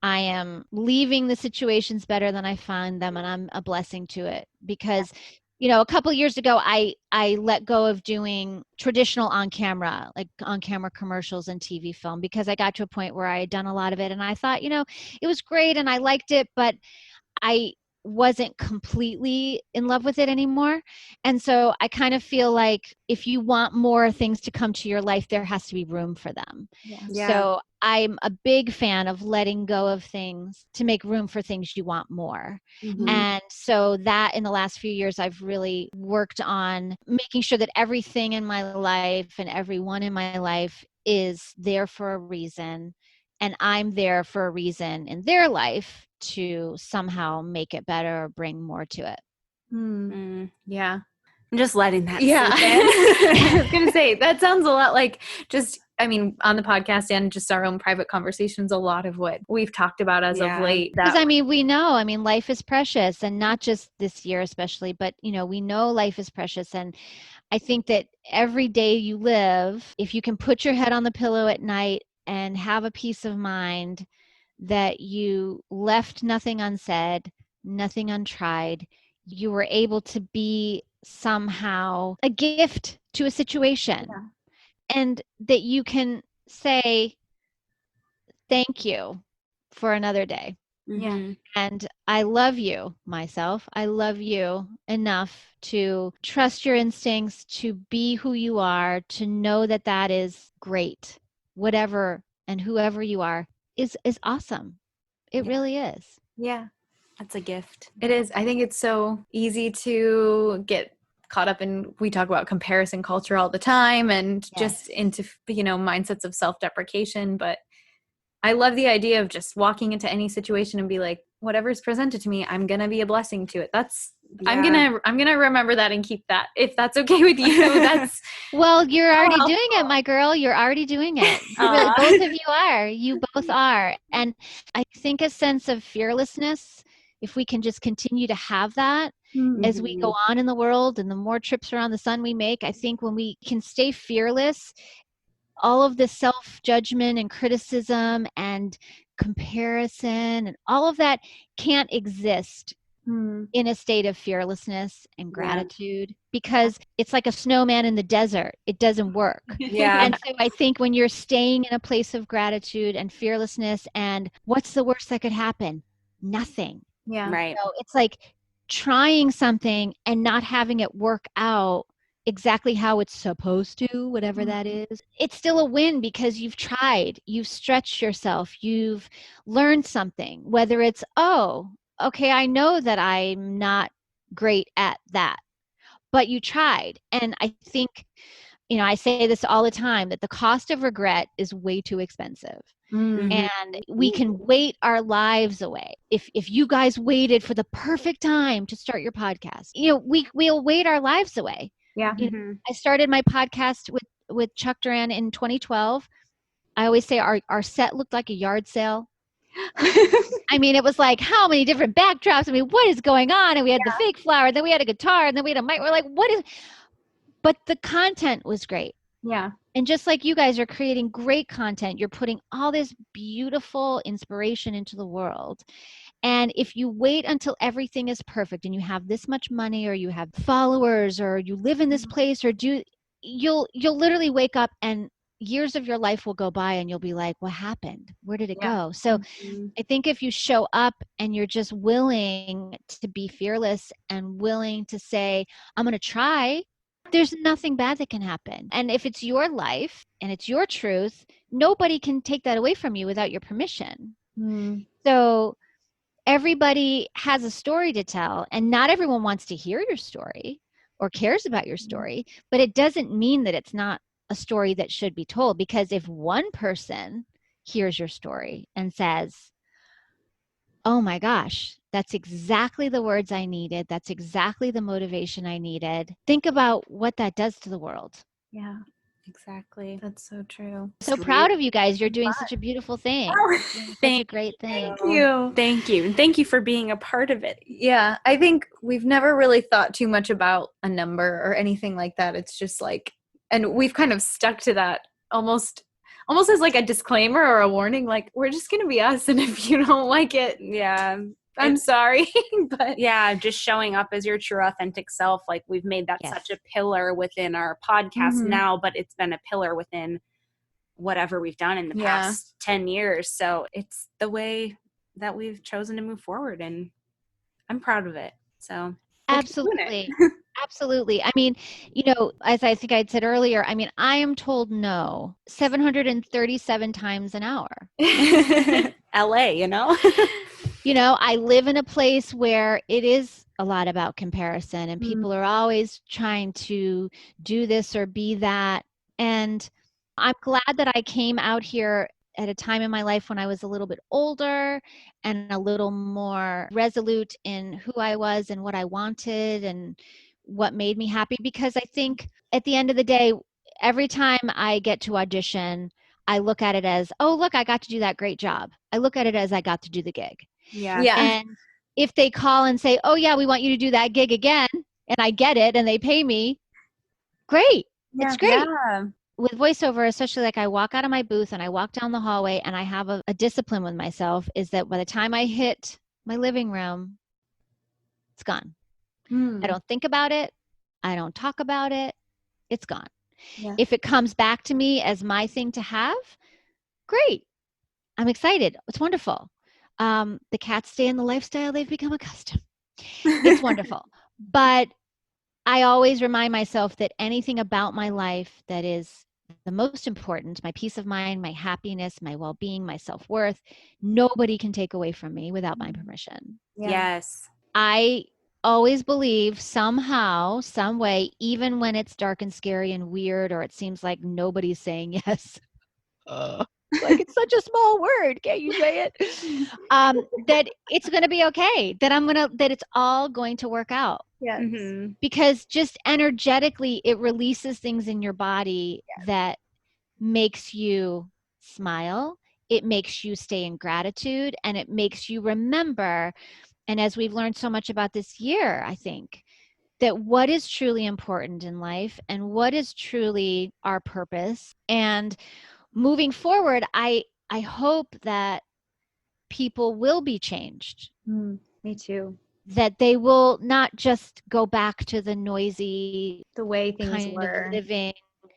I am leaving the situations better than I find them, and I'm a blessing to it. Because you know, a couple of years ago, I let go of doing traditional on-camera commercials and TV film, because I got to a point where I had done a lot of it and I thought, you know, it was great and I liked it, but I wasn't completely in love with it anymore. And so I kind of feel like if you want more things to come to your life, there has to be room for them. Yeah. So I'm a big fan of letting go of things to make room for things you want more. Mm-hmm. And so that in the last few years, I've really worked on making sure that everything in my life and everyone in my life is there for a reason. And I'm there for a reason in their life to somehow make it better or bring more to it. Yeah. I'm just letting that sink in. I was going to say, that sounds a lot like just, I mean, on the podcast and just our own private conversations, a lot of what we've talked about as of late. Because I mean, we know, I mean, life is precious, and not just this year especially, but you know, we know life is precious. And I think that every day you live, if you can put your head on the pillow at night and have a peace of mind that you left nothing unsaid, nothing untried, you were able to be somehow a gift to a situation, and that you can say thank you for another day. Mm-hmm. And I love you, myself. I love you enough to trust your instincts, to be who you are, to know that that is great. Whatever and whoever you are is awesome. It really is. Yeah. That's a gift. It is. I think it's so easy to get caught up in, we talk about comparison culture all the time and just into, you know, mindsets of self-deprecation. But I love the idea of just walking into any situation and be like, whatever's presented to me, I'm going to be a blessing to it. I'm going to remember that and keep that. If that's okay with you, that's. Well, you're already doing it, my girl. You're already doing it. Really, both of you are. You both are. And I think a sense of fearlessness, if we can just continue to have that as we go on in the world, and the more trips around the sun we make, I think when we can stay fearless, all of the self-judgment and criticism and comparison and all of that can't exist in a state of fearlessness and gratitude, because it's like a snowman in the desert. It doesn't work. And so I think when you're staying in a place of gratitude and fearlessness, and what's the worst that could happen? Nothing. Right. So it's like trying something and not having it work out exactly how it's supposed to, whatever that is, it's still a win because you've tried, you've stretched yourself, you've learned something, whether it's, oh, okay, I know that I'm not great at that, but you tried. And I think, I say this all the time, that the cost of regret is way too expensive. And we can wait our lives away. If you guys waited for the perfect time to start your podcast, we'll wait our lives away. Yeah. I started my podcast with Chuck Duran in 2012. I always say our set looked like a yard sale. I mean, it was like, how many different backdrops? I mean, what is going on? And we had the fake flower, then we had a guitar, and then we had a mic. We're like, but the content was great. Yeah. And just like you guys are creating great content, you're putting all this beautiful inspiration into the world. And if you wait until everything is perfect and you have this much money, or you have followers, or you live in this place, or you'll literally wake up and years of your life will go by and you'll be like, what happened? Where did it go? So I think if you show up and you're just willing to be fearless and willing to say, I'm going to try, there's nothing bad that can happen. And if it's your life and it's your truth, nobody can take that away from you without your permission. So everybody has a story to tell, and not everyone wants to hear your story or cares about your story, but it doesn't mean that it's not a story that should be told. Because if one person hears your story and says, oh my gosh, that's exactly the words I needed, that's exactly the motivation I needed, think about what that does to the world. Yeah, exactly. That's so true. So proud of you guys. You're doing such a beautiful thing. Such a great thing. Thank you. Thank you. And thank you for being a part of it. Yeah, I think we've never really thought too much about a number or anything like that. It's just like, and we've kind of stuck to that almost as like a disclaimer or a warning, like, we're just going to be us. And if you don't like it, yeah, I'm sorry. But yeah, just showing up as your true authentic self. Like, we've made that such a pillar within our podcast now, but it's been a pillar within whatever we've done in the past 10 years. So it's the way that we've chosen to move forward, and I'm proud of it. So absolutely. Absolutely. I mean, as I think I'd said earlier, I mean, I am told no 737 times an hour. LA, I live in a place where it is a lot about comparison, and people are always trying to do this or be that. And I'm glad that I came out here at a time in my life when I was a little bit older and a little more resolute in who I was and what I wanted and what made me happy. Because I think at the end of the day, every time I get to audition, I look at it as, oh, look, I got to do that great job. I look at it as I got to do the gig. Yeah. And if they call and say, oh yeah, we want you to do that gig again, and I get it and they pay me, great. It's great. Yeah. With voiceover, especially, like, I walk out of my booth and I walk down the hallway, and I have a discipline with myself, is that by the time I hit my living room, it's gone. I don't think about it. I don't talk about it. It's gone. Yeah. If it comes back to me as my thing to have, great. I'm excited. It's wonderful. The cats stay in the lifestyle they've become accustomed. It's wonderful. But I always remind myself that anything about my life that is the most important, my peace of mind, my happiness, my well-being, my self-worth, nobody can take away from me without my permission. Yeah. Yes. I always believe somehow, some way, even when it's dark and scary and weird, or it seems like nobody's saying yes. Like, it's such a small word. Can't you say it? That it's going to be okay. That it's all going to work out. Yes. Because just energetically, it releases things in your body that makes you smile. It makes you stay in gratitude, and it makes you remember. And as we've learned so much about this year, I think that what is truly important in life and what is truly our purpose. And moving forward, I hope that people will be changed. Me too. That they will not just go back to the noisy, the way things kind were of living.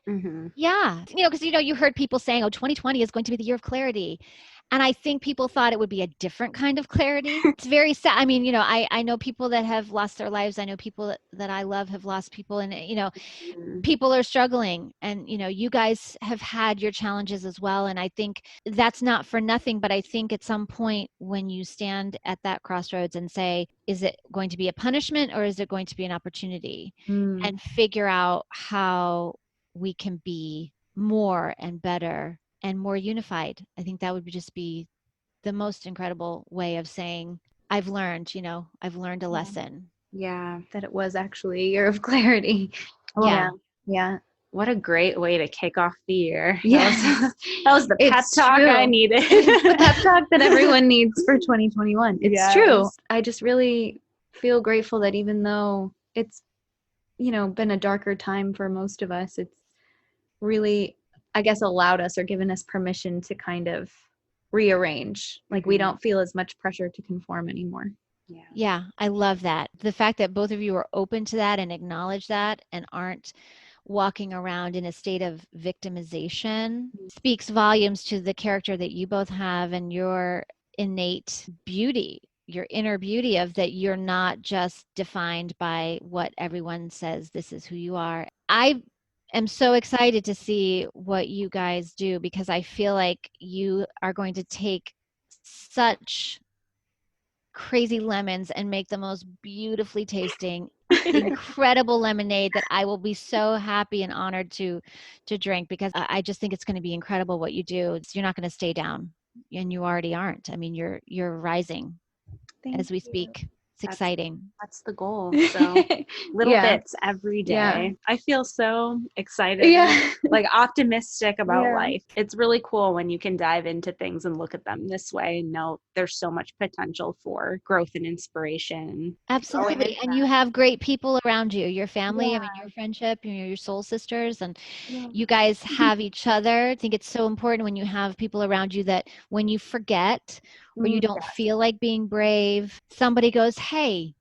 Mm-hmm. Yeah. Because, you heard people saying, 2020 is going to be the year of clarity. And I think people thought it would be a different kind of clarity. It's very sad. I mean, I know people that have lost their lives. I know people that I love have lost people. And, Mm-hmm. people are struggling. And, you guys have had your challenges as well. And I think that's not for nothing. But I think at some point when you stand at that crossroads and say, is it going to be a punishment or is it going to be an opportunity? And figure out how we can be more and better and more unified. I think that would just be the most incredible way of saying, I've learned a lesson. Yeah. That it was actually a year of clarity. Yeah. Yeah. What a great way to kick off the year. Yeah. That was the pep It's talk true. I needed. The pep talk that everyone needs for 2021. It's Yes. true. I just really feel grateful that even though it's, been a darker time for most of us, it's really, I guess, allowed us or given us permission to kind of rearrange. Like we don't feel as much pressure to conform anymore. Yeah, I love that. The fact that both of you are open to that and acknowledge that and aren't walking around in a state of victimization speaks volumes to the character that you both have and your innate beauty, your inner beauty of that you're not just defined by what everyone says this is who you are. I am so excited to see what you guys do because I feel like you are going to take such crazy lemons and make the most beautifully tasting incredible lemonade that I will be so happy and honored to drink because I just think it's going to be incredible what you do. You're not going to stay down and you already aren't. I mean, you're rising as we speak. It's exciting. That's the goal. So little bits every day. Yeah. I feel so excited, Yeah. like optimistic about life. It's really cool when you can dive into things and look at them this way and know there's so much potential for growth and inspiration. Absolutely. And you have great people around you, your family, I mean, your friendship, your soul sisters, and you guys have each other. I think it's so important when you have people around you that when you forget or you don't feel like being brave, somebody goes, hey,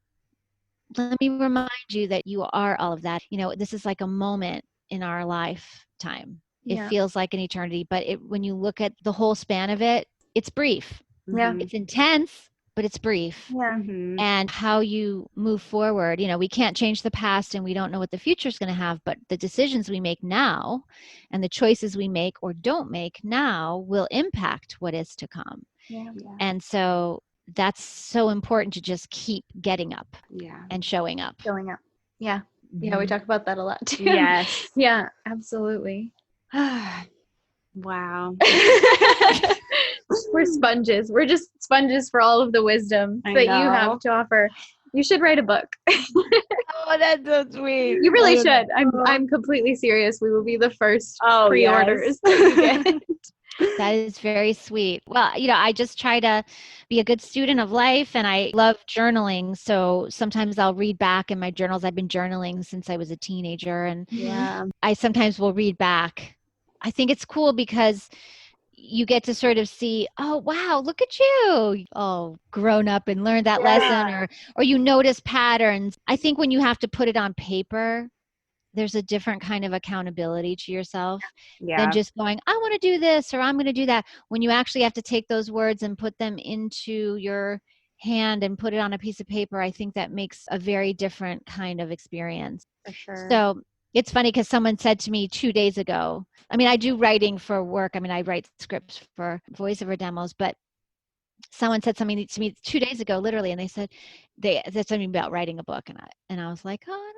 let me remind you that you are all of that. This is like a moment in our lifetime. It feels like an eternity, but when you look at the whole span of it, it's brief. Yeah. It's intense, but it's brief. Yeah. And how you move forward. We can't change the past and we don't know what the future is going to have, but the decisions we make now and the choices we make or don't make now will impact what is to come. Yeah. And so that's so important to just keep getting up and showing up. Showing up. Yeah. Yeah, we talk about that a lot too. Yes. Yeah, absolutely. Wow. We're sponges. We're just sponges for all of the wisdom that you have to offer. You should write a book. Oh, that's so sweet. You really should. I'm completely serious. We will be the first pre-orders that you get. That is very sweet. Well, I just try to be a good student of life and I love journaling. So sometimes I'll read back in my journals. I've been journaling since I was a teenager and I sometimes will read back. I think it's cool because you get to sort of see, oh, wow, look at you. Oh, grown up and learned that lesson or you notice patterns. I think when you have to put it on paper, there's a different kind of accountability to yourself than just going, I want to do this or I'm going to do that. When you actually have to take those words and put them into your hand and put it on a piece of paper, I think that makes a very different kind of experience. For sure. So it's funny because someone said to me 2 days ago, I mean, I do writing for work. I mean, I write scripts for voiceover demos, but someone said something to me 2 days ago, literally, and they said something about writing a book, and I was like, oh, I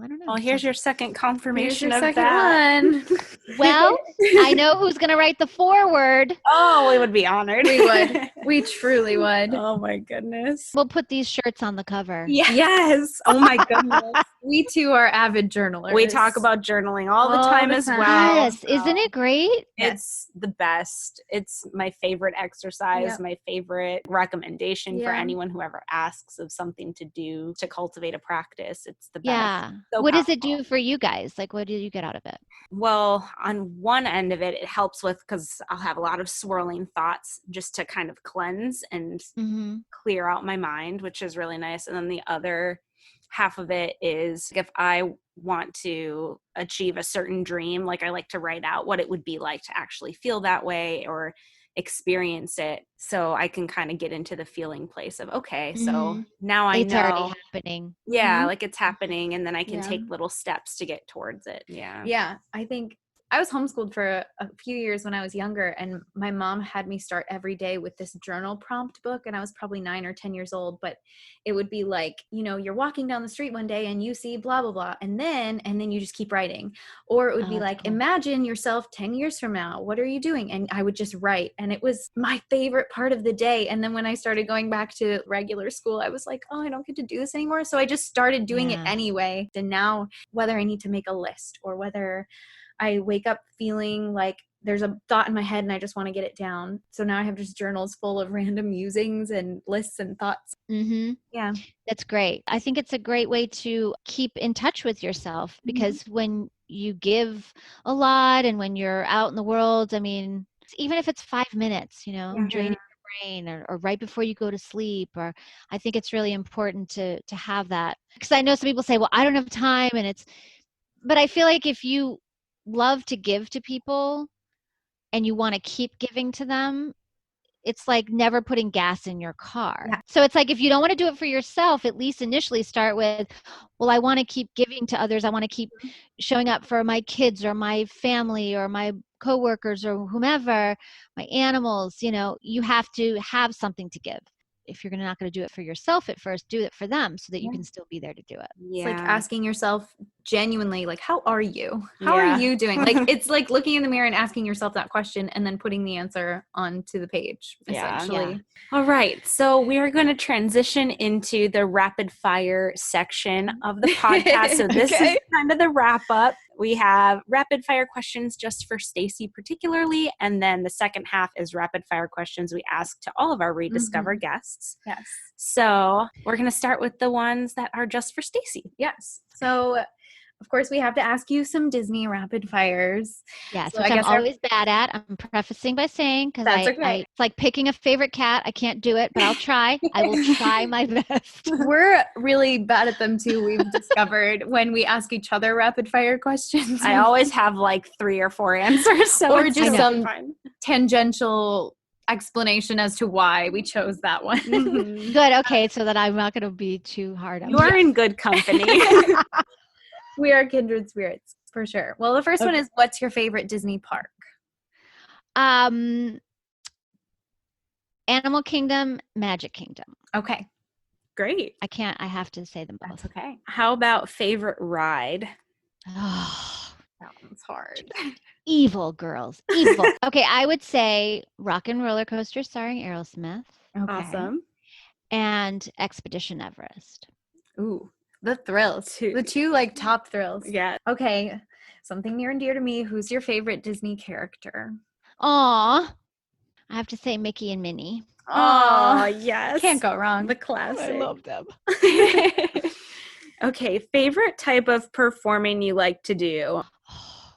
don't know. Well, here's your second confirmation Here's your of second that. one. Well, I know who's going to write the foreword. Oh, we would be honored. We would. We truly would. Oh my goodness. We'll put these shirts on the cover. Yes. Oh my goodness. We too are avid journalers. We talk about journaling all the time as well. Yes. Isn't it great? It's the best. It's my favorite exercise, my favorite recommendation for anyone who ever asks of something to do to cultivate a practice. It's the best. Yeah. So what does it do for you guys? Like, what did you get out of it? Well, on one end of it, it helps with, because I'll have a lot of swirling thoughts just to kind of cleanse and clear out my mind, which is really nice. And then the other half of it is if I want to achieve a certain dream, like I like to write out what it would be like to actually feel that way or experience it, so I can kind of get into the feeling place of, okay, so now I It's know already happening. like it's happening, and then I can take little steps to get towards it. I think I was homeschooled for a few years when I was younger, and my mom had me start every day with this journal prompt book, and I was probably 9 or 10 years old, but it would be like, you're walking down the street one day and you see blah, blah, blah, and then you just keep writing. Or it would be like, imagine yourself 10 years from now. What are you doing? And I would just write, and it was my favorite part of the day. And then when I started going back to regular school, I was like, oh, I don't get to do this anymore. So I just started doing it anyway. And now, whether I need to make a list or whether I wake up feeling like there's a thought in my head and I just want to get it down. So now I have just journals full of random musings and lists and thoughts. Yeah. That's great. I think it's a great way to keep in touch with yourself, because when you give a lot and when you're out in the world, I mean, even if it's 5 minutes, draining your brain or right before you go to sleep, or I think it's really important to have that. Because I know some people say, well, I don't have time, but I feel like if you love to give to people and you want to keep giving to them, it's like never putting gas in your car. So it's like, if you don't want to do it for yourself, at least initially start with, well, I want to keep giving to others. I want to keep showing up for my kids or my family or my coworkers or whomever, my animals. You have to have something to give. If you're not going to do it for yourself at first, do it for them so that you can still be there to do it. It's like asking yourself genuinely, like, how are you? How are you doing? Like, it's like looking in the mirror and asking yourself that question and then putting the answer onto the page, essentially. All right. So we are going to transition into the rapid fire section of the podcast. So this is kind of the wrap up. We have rapid fire questions just for Stacey particularly, and then the second half is rapid fire questions we ask to all of our ReDIScover guests. Yes. So we're going to start with the ones that are just for Stacey. Yes. So, of course, we have to ask you some Disney rapid fires. Yes, so which I'm always bad at. I'm prefacing by saying, because it's like picking a favorite cat. I can't do it, but I'll try. I will try my best. We're really bad at them too. We've discovered when we ask each other rapid fire questions. I always have like 3 or 4 answers. So or just some tangential explanation as to why we chose that one. Good. Okay, so that I'm not going to be too hard on you. You are in good company. We are kindred spirits, for sure. Well, the first one is, what's your favorite Disney park? Animal Kingdom, Magic Kingdom. Okay. Great. I have to say them both. That's okay. How about favorite ride? Oh, that one's hard. Evil girls. Evil. Okay, I would say Rock and Roller Coaster starring Aerosmith. Okay. Awesome. And Expedition Everest. Ooh. The thrills. The two like top thrills. Yeah. Okay. Something near and dear to me. Who's your favorite Disney character? Aw. I have to say Mickey and Minnie. Oh, yes. Can't go wrong. The classic. I love them. Okay. Favorite type of performing you like to do?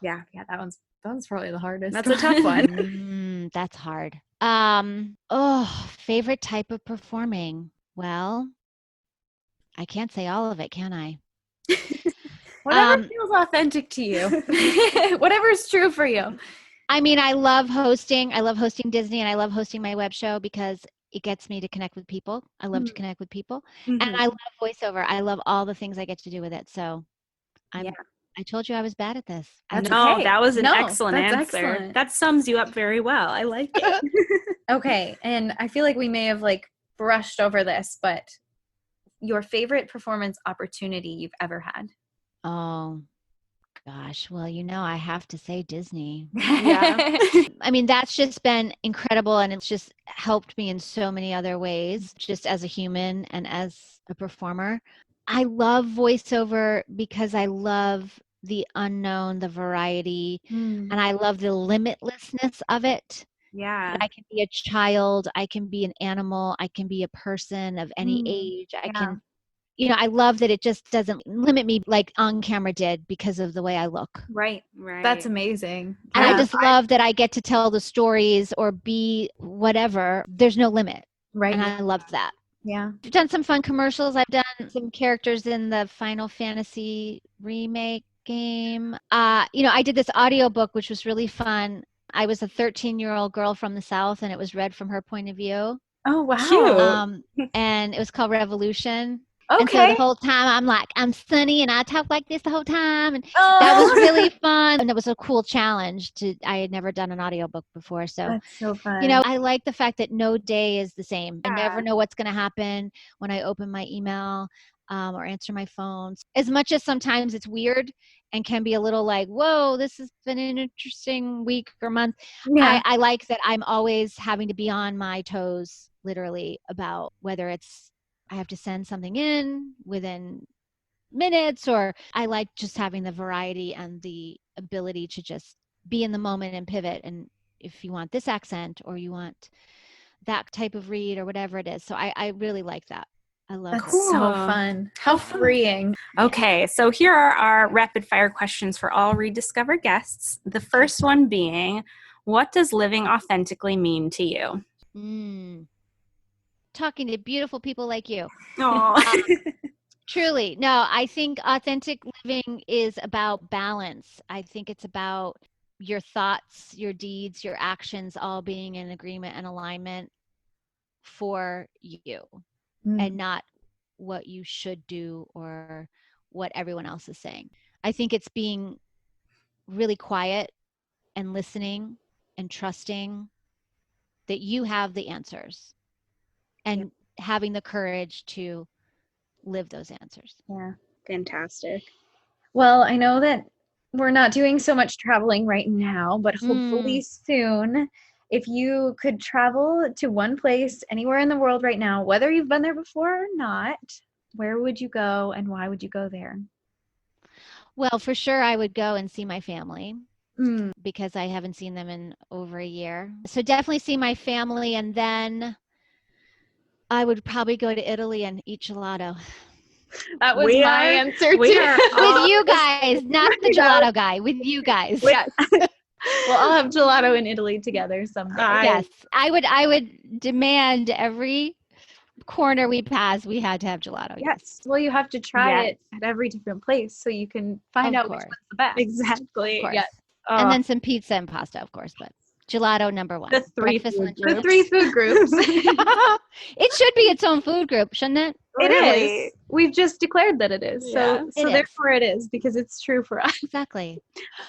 Yeah, that one's probably the hardest. That's a tough one. That's hard. Favorite type of performing. Well, I can't say all of it, can I? Whatever feels authentic to you. Whatever is true for you. I mean, I love hosting. I love hosting Disney, and I love hosting my web show because it gets me to connect with people. I love to connect with people. And I love voiceover. I love all the things I get to do with it. So I told you I was bad at this. That was an excellent answer. Excellent. That sums you up very well. I like it. Okay. And I feel like we may have like brushed over this, but your favorite performance opportunity you've ever had? Oh, gosh. Well, I have to say Disney. Yeah. I mean, that's just been incredible. And it's just helped me in so many other ways, just as a human and as a performer. I love voiceover because I love the unknown, the variety, and I love the limitlessness of it. Yeah. I can be a child, I can be an animal, I can be a person of any age. I can, I love that it just doesn't limit me like on camera did because of the way I look. Right. That's amazing. And I just love that I get to tell the stories or be whatever. There's no limit. Right. And I love that. Yeah. I've done some fun commercials. I've done some characters in the Final Fantasy remake game. I did this audiobook, which was really fun. I was a 13-year-old girl from the South, and it was read from her point of view. Oh, wow. Cute. And it was called Revolution. And so Okay. the whole time I'm like, I'm Sunny and I talk like this the whole time. And that was really fun. And it was a cool challenge I had never done an audiobook before. So, That's so fun. I like the fact that no day is the same. I Yeah. never know what's going to happen when I open my email or answer my phone. As much as sometimes it's weird and can be a little like, whoa, this has been an interesting week or month. Yeah. I like that I'm always having to be on my toes, literally, about whether it's I have to send something in within minutes, or I like just having the variety and the ability to just be in the moment and pivot. And if you want this accent or you want that type of read or whatever it is. So I really like that. I love That's that. so fun. How freeing. Okay, so here are our rapid fire questions for all ReDIScover guests. The first one being, what does living authentically mean to you? Talking to beautiful people like you. Oh. Truly. No, I think authentic living is about balance. I think it's about your thoughts, your deeds, your actions all being in agreement and alignment for you and not what you should do or what everyone else is saying. I think it's being really quiet and listening and trusting that you have the answers and having the courage to live those answers. Yeah. Fantastic. Well, I know that we're not doing so much traveling right now, but hopefully soon, if you could travel to one place anywhere in the world right now, whether you've been there before or not, where would you go and why would you go there? Well, for sure, I would go and see my family because I haven't seen them in over a year. So definitely see my family, and then I would probably go to Italy and eat gelato. That was my answer too. With you guys, not the gelato guy, with you guys. Yes. Well, I'll have gelato in Italy together someday. Yes. I would demand every corner we pass, we had to have gelato. Yes. Well, you have to try it at every different place so you can find out which one's the best. Exactly. Yes. And then some pizza and pasta, of course, but gelato number one. The three food groups. It should be its own food group, shouldn't it? It is. We've just declared that it is. Yeah. So therefore it is, because it's true for us. Exactly.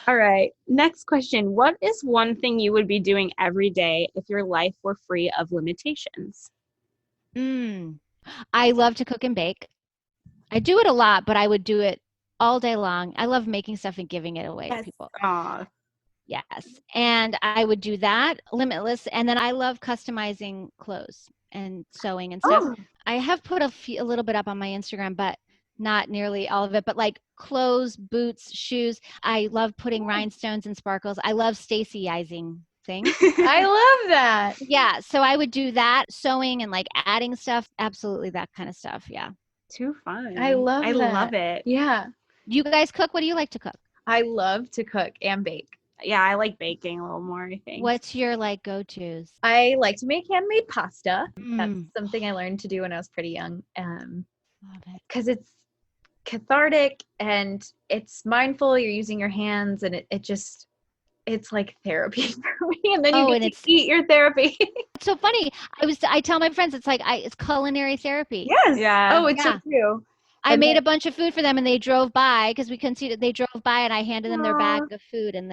All right. Next question. What is one thing you would be doing every day if your life were free of limitations? I love to cook and bake. I do it a lot, but I would do it all day long. I love making stuff and giving it away to people. Yes. And I would do that, limitless. And then I love customizing clothes and sewing and stuff. I have put a little bit up on my Instagram, but not nearly all of it, but like clothes, boots, shoes. I love putting rhinestones and sparkles. I love Stacey-izing things. I love that. Yeah. So I would do that, sewing and like adding stuff. Absolutely. That kind of stuff. Yeah. Too fun. I love it. Yeah. You guys cook? What do you like to cook? I love to cook and bake. Yeah, I like baking a little more, I think. What's your like go-tos? I like to make handmade pasta. That's something I learned to do when I was pretty young. Love it. Because it's cathartic and it's mindful. You're using your hands, and it's like therapy for me. And then you get to eat your therapy. It's so funny. I tell my friends it's like it's culinary therapy. Yes. Yeah. Oh, it's so true. I made a bunch of food for them, and they drove by because we couldn't see it. They drove by, and I handed them their bag of food, and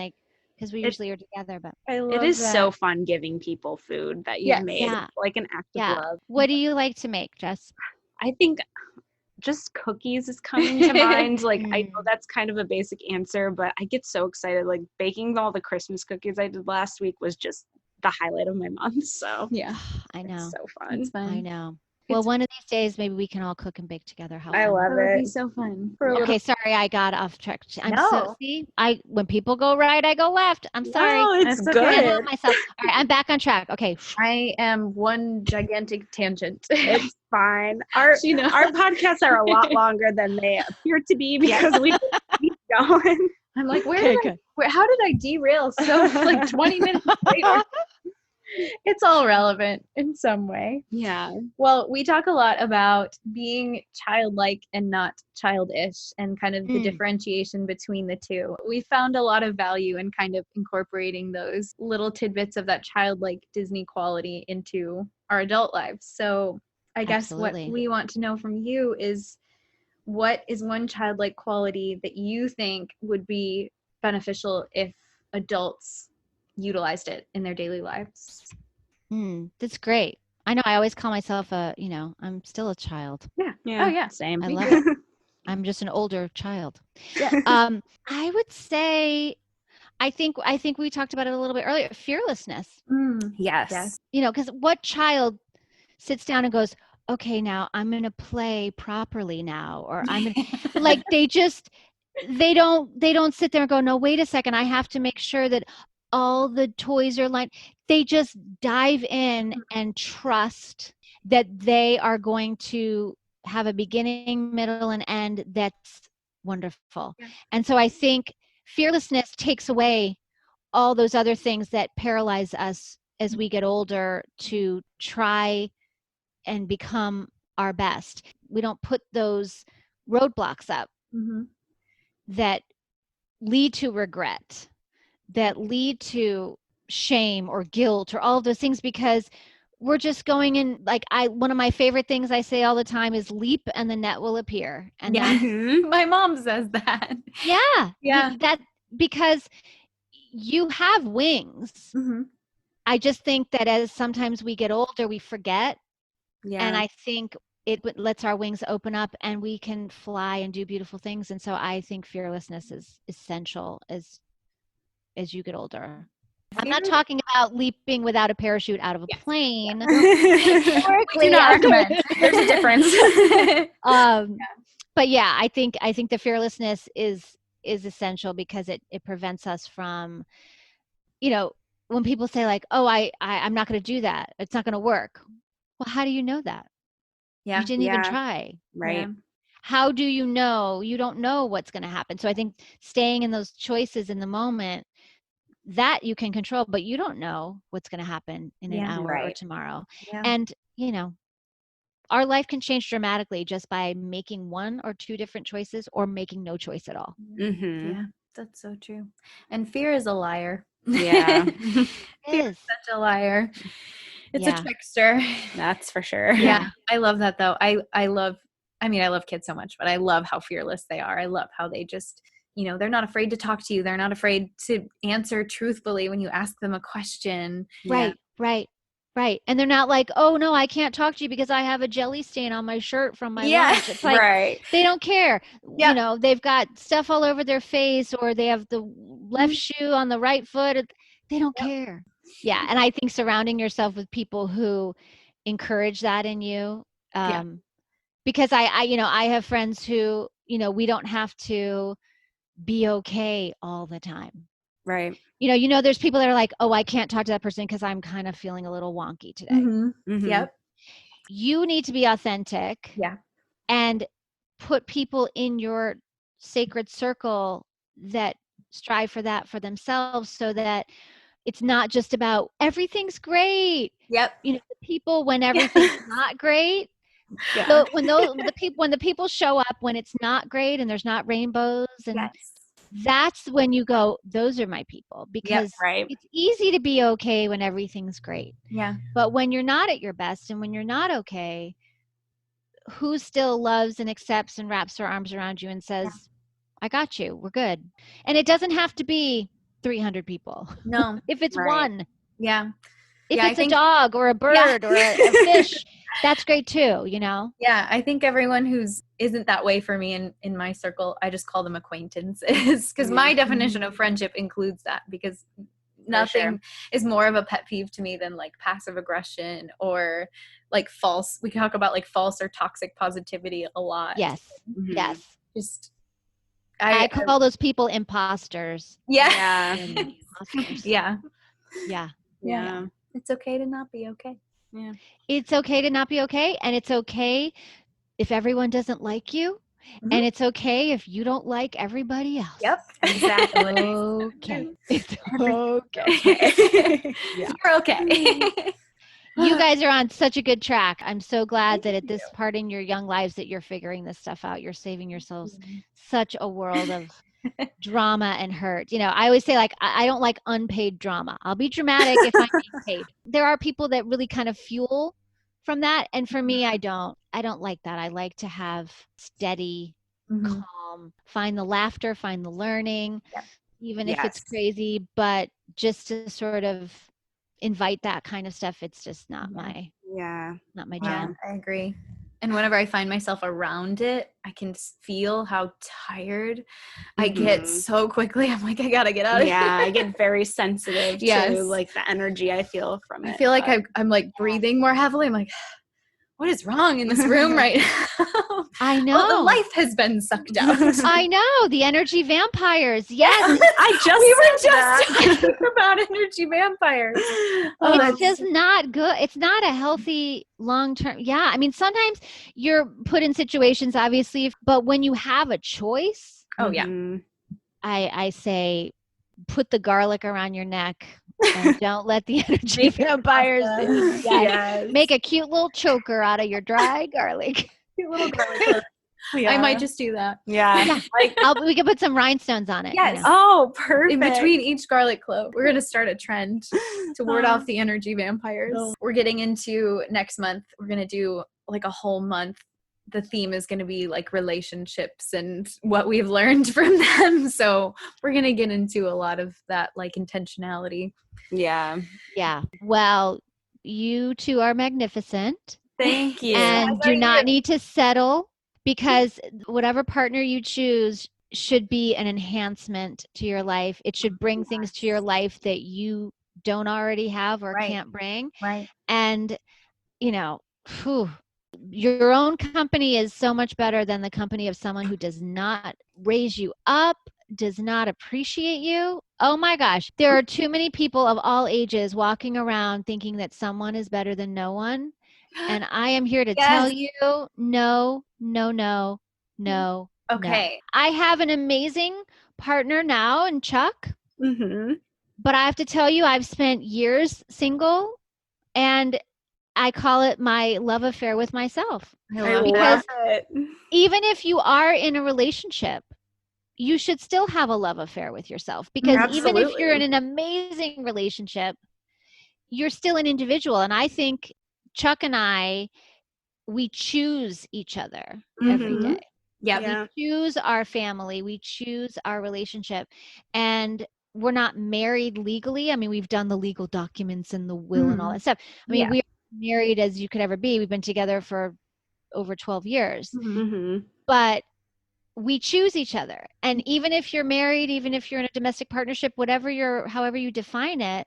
because we usually are together. But it is so fun giving people food that you've made. Yeah. It's like an act of love. What do you like to make, Jess? I think just cookies is coming to mind. Like, I know that's kind of a basic answer, but I get so excited. Like, baking all the Christmas cookies I did last week was just the highlight of my month. So yeah, I know. It's so fun. It's fun. I know. Well, one of these days, maybe we can all cook and bake together. I love it. That would be so fun. Okay, sorry, I got off track. When people go right, I go left. I'm sorry. No, it's good. I love myself. All right, I'm back on track. Okay. I am one gigantic tangent. It's fine. Our podcasts are a lot longer than they appear to be because we keep going. I'm like, how did I derail so like 20 minutes later? It's all relevant in some way. Yeah. Well, we talk a lot about being childlike and not childish and kind of the differentiation between the two. We found a lot of value in kind of incorporating those little tidbits of that childlike Disney quality into our adult lives. So I guess what we want to know from you is, what is one childlike quality that you think would be beneficial if adults utilized it in their daily lives? That's great. I know I always call myself I'm still a child. Yeah. Yeah. Oh yeah. Same. I love it. I'm just an older child. Yeah. I would say, I think we talked about it a little bit earlier, fearlessness. Yes. Because what child sits down and goes, okay, now I'm going to play properly now, or I'm gonna, like, they don't sit there and go, no, wait a second, I have to make sure that all the toys are lined. They just dive in and trust that they are going to have a beginning, middle, and end that's wonderful. Yeah. And so I think fearlessness takes away all those other things that paralyze us as we get older to try and become our best. We don't put those roadblocks up that lead to regret, that lead to shame or guilt or all of those things, because we're just going in. Like, one of my favorite things I say all the time is leap and the net will appear. And my mom says that. Yeah. That, because you have wings. I just think that as sometimes we get older, we forget. Yeah. And I think it lets our wings open up and we can fly and do beautiful things. And so I think fearlessness is essential as you get older. I'm not talking about leaping without a parachute out of a plane. We do not recommend. There's a difference. But yeah, I think the fearlessness is essential, because it prevents us from, when people say like, oh, I'm not going to do that, it's not going to work. Well, how do you know that? You didn't even try. Right. How do you know? You don't know what's going to happen. So I think staying in those choices in the moment, that you can control, but you don't know what's going to happen in an hour or tomorrow. And, our life can change dramatically just by making one or two different choices, or making no choice at all. Yeah, that's so true. And fear is a liar. Yeah. Fear is such a liar. It's a trickster. That's for sure. Yeah. I love that though. I love kids so much, but I love how fearless they are. I love how they just, they're not afraid to talk to you. They're not afraid to answer truthfully when you ask them a question. Right. And they're not like, oh no, I can't talk to you because I have a jelly stain on my shirt from my lunch. It's like, they don't care. They've got stuff all over their face, or they have the left shoe on the right foot. They don't care. Yeah. And I think surrounding yourself with people who encourage that in you, because I have friends who, we don't have to be okay all the time. Right. There's people that are like, oh, I can't talk to that person because I'm kind of feeling a little wonky today. Yep. You need to be authentic. Yeah. And put people in your sacred circle that strive for that for themselves, so that it's not just about everything's great. Yep. The people when everything's not great. So when the people show up when it's not great and there's not rainbows, and that's when you go, those are my people, because it's easy to be okay when everything's great. Yeah. But when you're not at your best and when you're not okay, who still loves and accepts and wraps their arms around you and says, I got you, we're good. And it doesn't have to be 300 people. No. If it's one. Yeah. If it's a dog or a bird or a fish, that's great too, Yeah, I think everyone who's isn't that way for me in my circle, I just call them acquaintances, because my definition of friendship includes that, because nothing is more of a pet peeve to me than like passive aggression or like false. We talk about like false or toxic positivity a lot. Yes. Yes. Just I call those people imposters. Yeah. Imposters. Yeah. Yeah. It's okay to not be okay. Yeah. It's okay to not be okay. And it's okay if everyone doesn't like you. And it's okay if you don't like everybody else. Yep, exactly. Okay. It's okay. Okay. Yeah. You're okay. You guys are on such a good track. I'm so glad that at this part in your young lives that you're figuring this stuff out. You're saving yourselves such a world of drama and hurt. You know, I always say, like, I don't like unpaid drama. I'll be dramatic if I'm being paid. There are people that really kind of fuel from that. And for me, I don't like that. I like to have steady, calm, find the laughter, find the learning, even if it's crazy, but just to sort of invite that kind of stuff, it's just not my jam. I agree. And whenever I find myself around it, I can feel how tired I get so quickly. I'm like, I gotta get out of here. I get very sensitive to like the energy I feel from it. I feel like I'm like breathing more heavily. I'm like, what is wrong in this room right now? I know. Well, the life has been sucked out. I know. The energy vampires. Yes. We were just talking about energy vampires. It's just not good. It's not a healthy long-term. Yeah. I mean, sometimes you're put in situations, obviously, but when you have a choice. Oh, yeah. I say, put the garlic around your neck. And don't let the energy vampires make a cute little choker out of your dry garlic. Cute little garlic. I might just do that. Like, we can put some rhinestones on it. Yes. You know? Oh, perfect. In between each garlic clove. We're going to start a trend to ward off the energy vampires. We're getting into next month. We're going to do like a whole month. The theme is going to be like relationships and what we've learned from them. So we're going to get into a lot of that, like, intentionality. Yeah. Well, you two are magnificent. Thank you. And do not need to settle, because whatever partner you choose should be an enhancement to your life. It should bring things to your life that you don't already have or can't bring. Right. And, you know, your own company is so much better than the company of someone who does not raise you up, does not appreciate you. Oh my gosh. There are too many people of all ages walking around thinking that someone is better than no one. And I am here to tell you, no. Okay. No. I have an amazing partner now in Chuck. But I have to tell you, I've spent years single, and I call it my love affair with myself. Because even if you are in a relationship, you should still have a love affair with yourself. Because even if you're in an amazing relationship, you're still an individual. And I think Chuck and I, we choose each other every day. We choose our family. We choose our relationship. And we're not married legally. I mean, we've done the legal documents and the will and all that stuff. I mean, we're married as you could ever be. We've been together for over 12 years. But we choose each other. And even if you're married, even if you're in a domestic partnership, however you define it,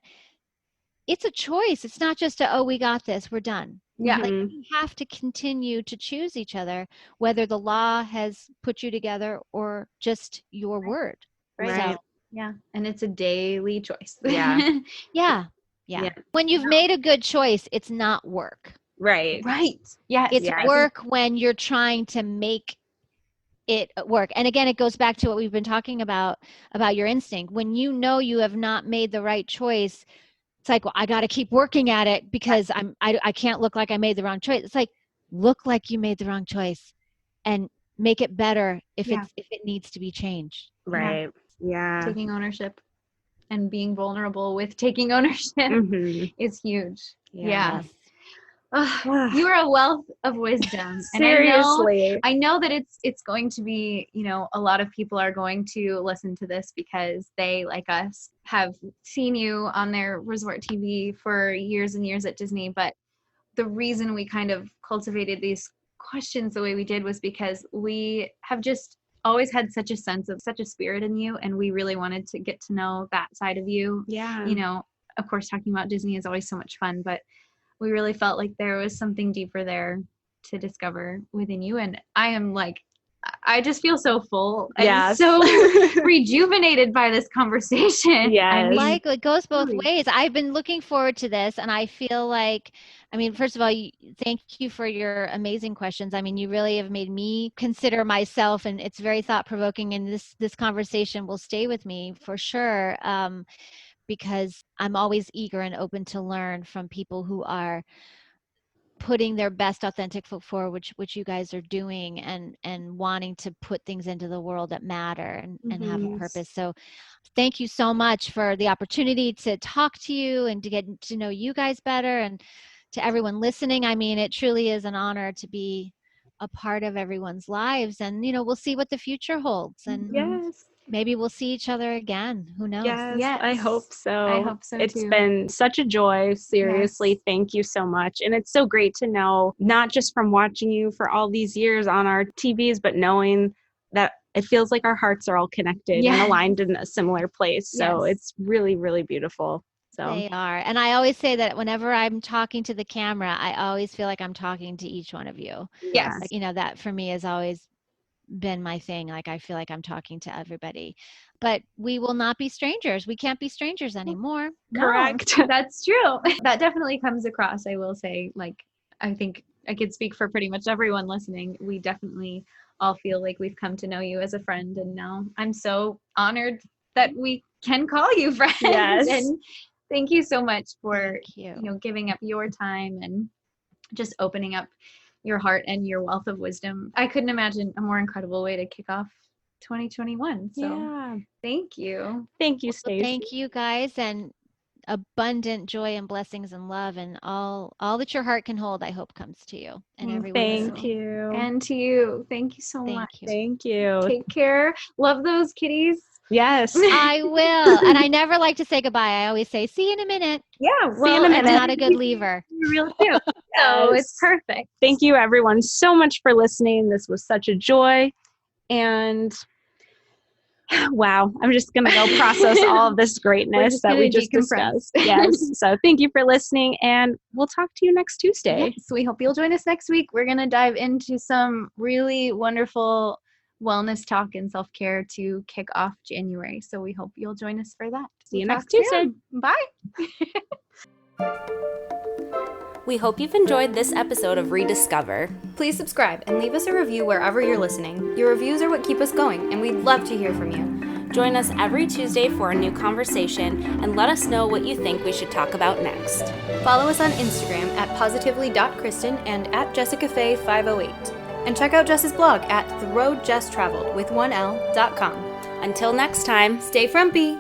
it's a choice. It's not just we got this, we're done. Like, you have to continue to choose each other, whether the law has put you together or just your word. Right. So, and it's a daily choice. Yeah. When you've made a good choice, it's not work. Right. Yeah. It's work when you're trying to make it work. And again, it goes back to what we've been talking about your instinct. When you know you have not made the right choice, it's like, well, I got to keep working at it because I can't look like I made the wrong choice. It's like, look like you made the wrong choice and make it better if it needs to be changed. Right. Yeah. Taking ownership and being vulnerable with taking ownership is huge. Yeah. You are a wealth of wisdom. Seriously. And I know that it's going to be, a lot of people are going to listen to this because they, like us, have seen you on their resort TV for years and years at Disney. But the reason we kind of cultivated these questions the way we did was because we have just always had such a sense of such a spirit in you, and we really wanted to get to know that side of you. Of course, talking about Disney is always so much fun, but we really felt like there was something deeper there to discover within you. And I am like I just feel so full Yes. and so rejuvenated by this conversation. Yes. I mean, Like it goes both ways. I've been looking forward to this, and I feel like, I mean, first of all, thank you for your amazing questions. I mean, you really have made me consider myself, and it's very thought provoking. And this conversation will stay with me for sure, because I'm always eager and open to learn from people who are putting their best authentic foot forward, which you guys are doing, and wanting to put things into the world that matter and have a purpose. So thank you so much for the opportunity to talk to you and to get to know you guys better, and to everyone listening. I mean, it truly is an honor to be a part of everyone's lives, and we'll see what the future holds, and Yes. maybe we'll see each other again. Who knows? Yes, I hope so. I hope so It's too. been such a joy. Seriously, thank you so much. And it's so great to know, not just from watching you for all these years on our TVs, but knowing that it feels like our hearts are all connected and aligned in a similar place. So it's really, really beautiful. So They are. And I always say that whenever I'm talking to the camera, I always feel like I'm talking to each one of you. Yes. Like, that for me has always been my thing. Like, I feel like I'm talking to everybody. But we will not be strangers. We can't be strangers anymore. Correct. No, that's true. That definitely comes across, I will say. Like, I think I could speak for pretty much everyone listening. We definitely all feel like we've come to know you as a friend. And now I'm so honored that we can call you friends. Yes. And thank you so much for Thank you. giving up your time and just opening up your heart and your wealth of wisdom. I couldn't imagine a more incredible way to kick off 2021. So thank you. Thank you, So Stacey. thank you guys, and abundant joy and blessings and love, and all that your heart can hold, I hope comes to you and everyone Thank listening. you. And to you. Thank you so Thank much. you. Thank you. Take care. Love those kitties. Yes. I will. And I never like to say goodbye. I always say, see you in a minute. Yeah. See you in a minute. I'm not a good leaver. You're real too. So it's perfect. Thank you, everyone, so much for listening. This was such a joy. And wow, I'm just going to go process all of this greatness that we just discussed. Yes. So thank you for listening, and we'll talk to you next Tuesday. Yes, we hope you'll join us next week. We're going to dive into some really wonderful wellness talk and self-care to kick off January. So we hope you'll join us for that. See you next Tuesday. Bye. We hope you've enjoyed this episode of ReDIScover. Please subscribe and leave us a review wherever you're listening. Your reviews are what keep us going, and we'd love to hear from you. Join us every Tuesday for a new conversation, and let us know what you think we should talk about next. Follow us on Instagram at positively.kristen and at jessicafay508. And check out Jess's blog at theroadjesstraveled with 1l.com. Until next time, Stay frumpy!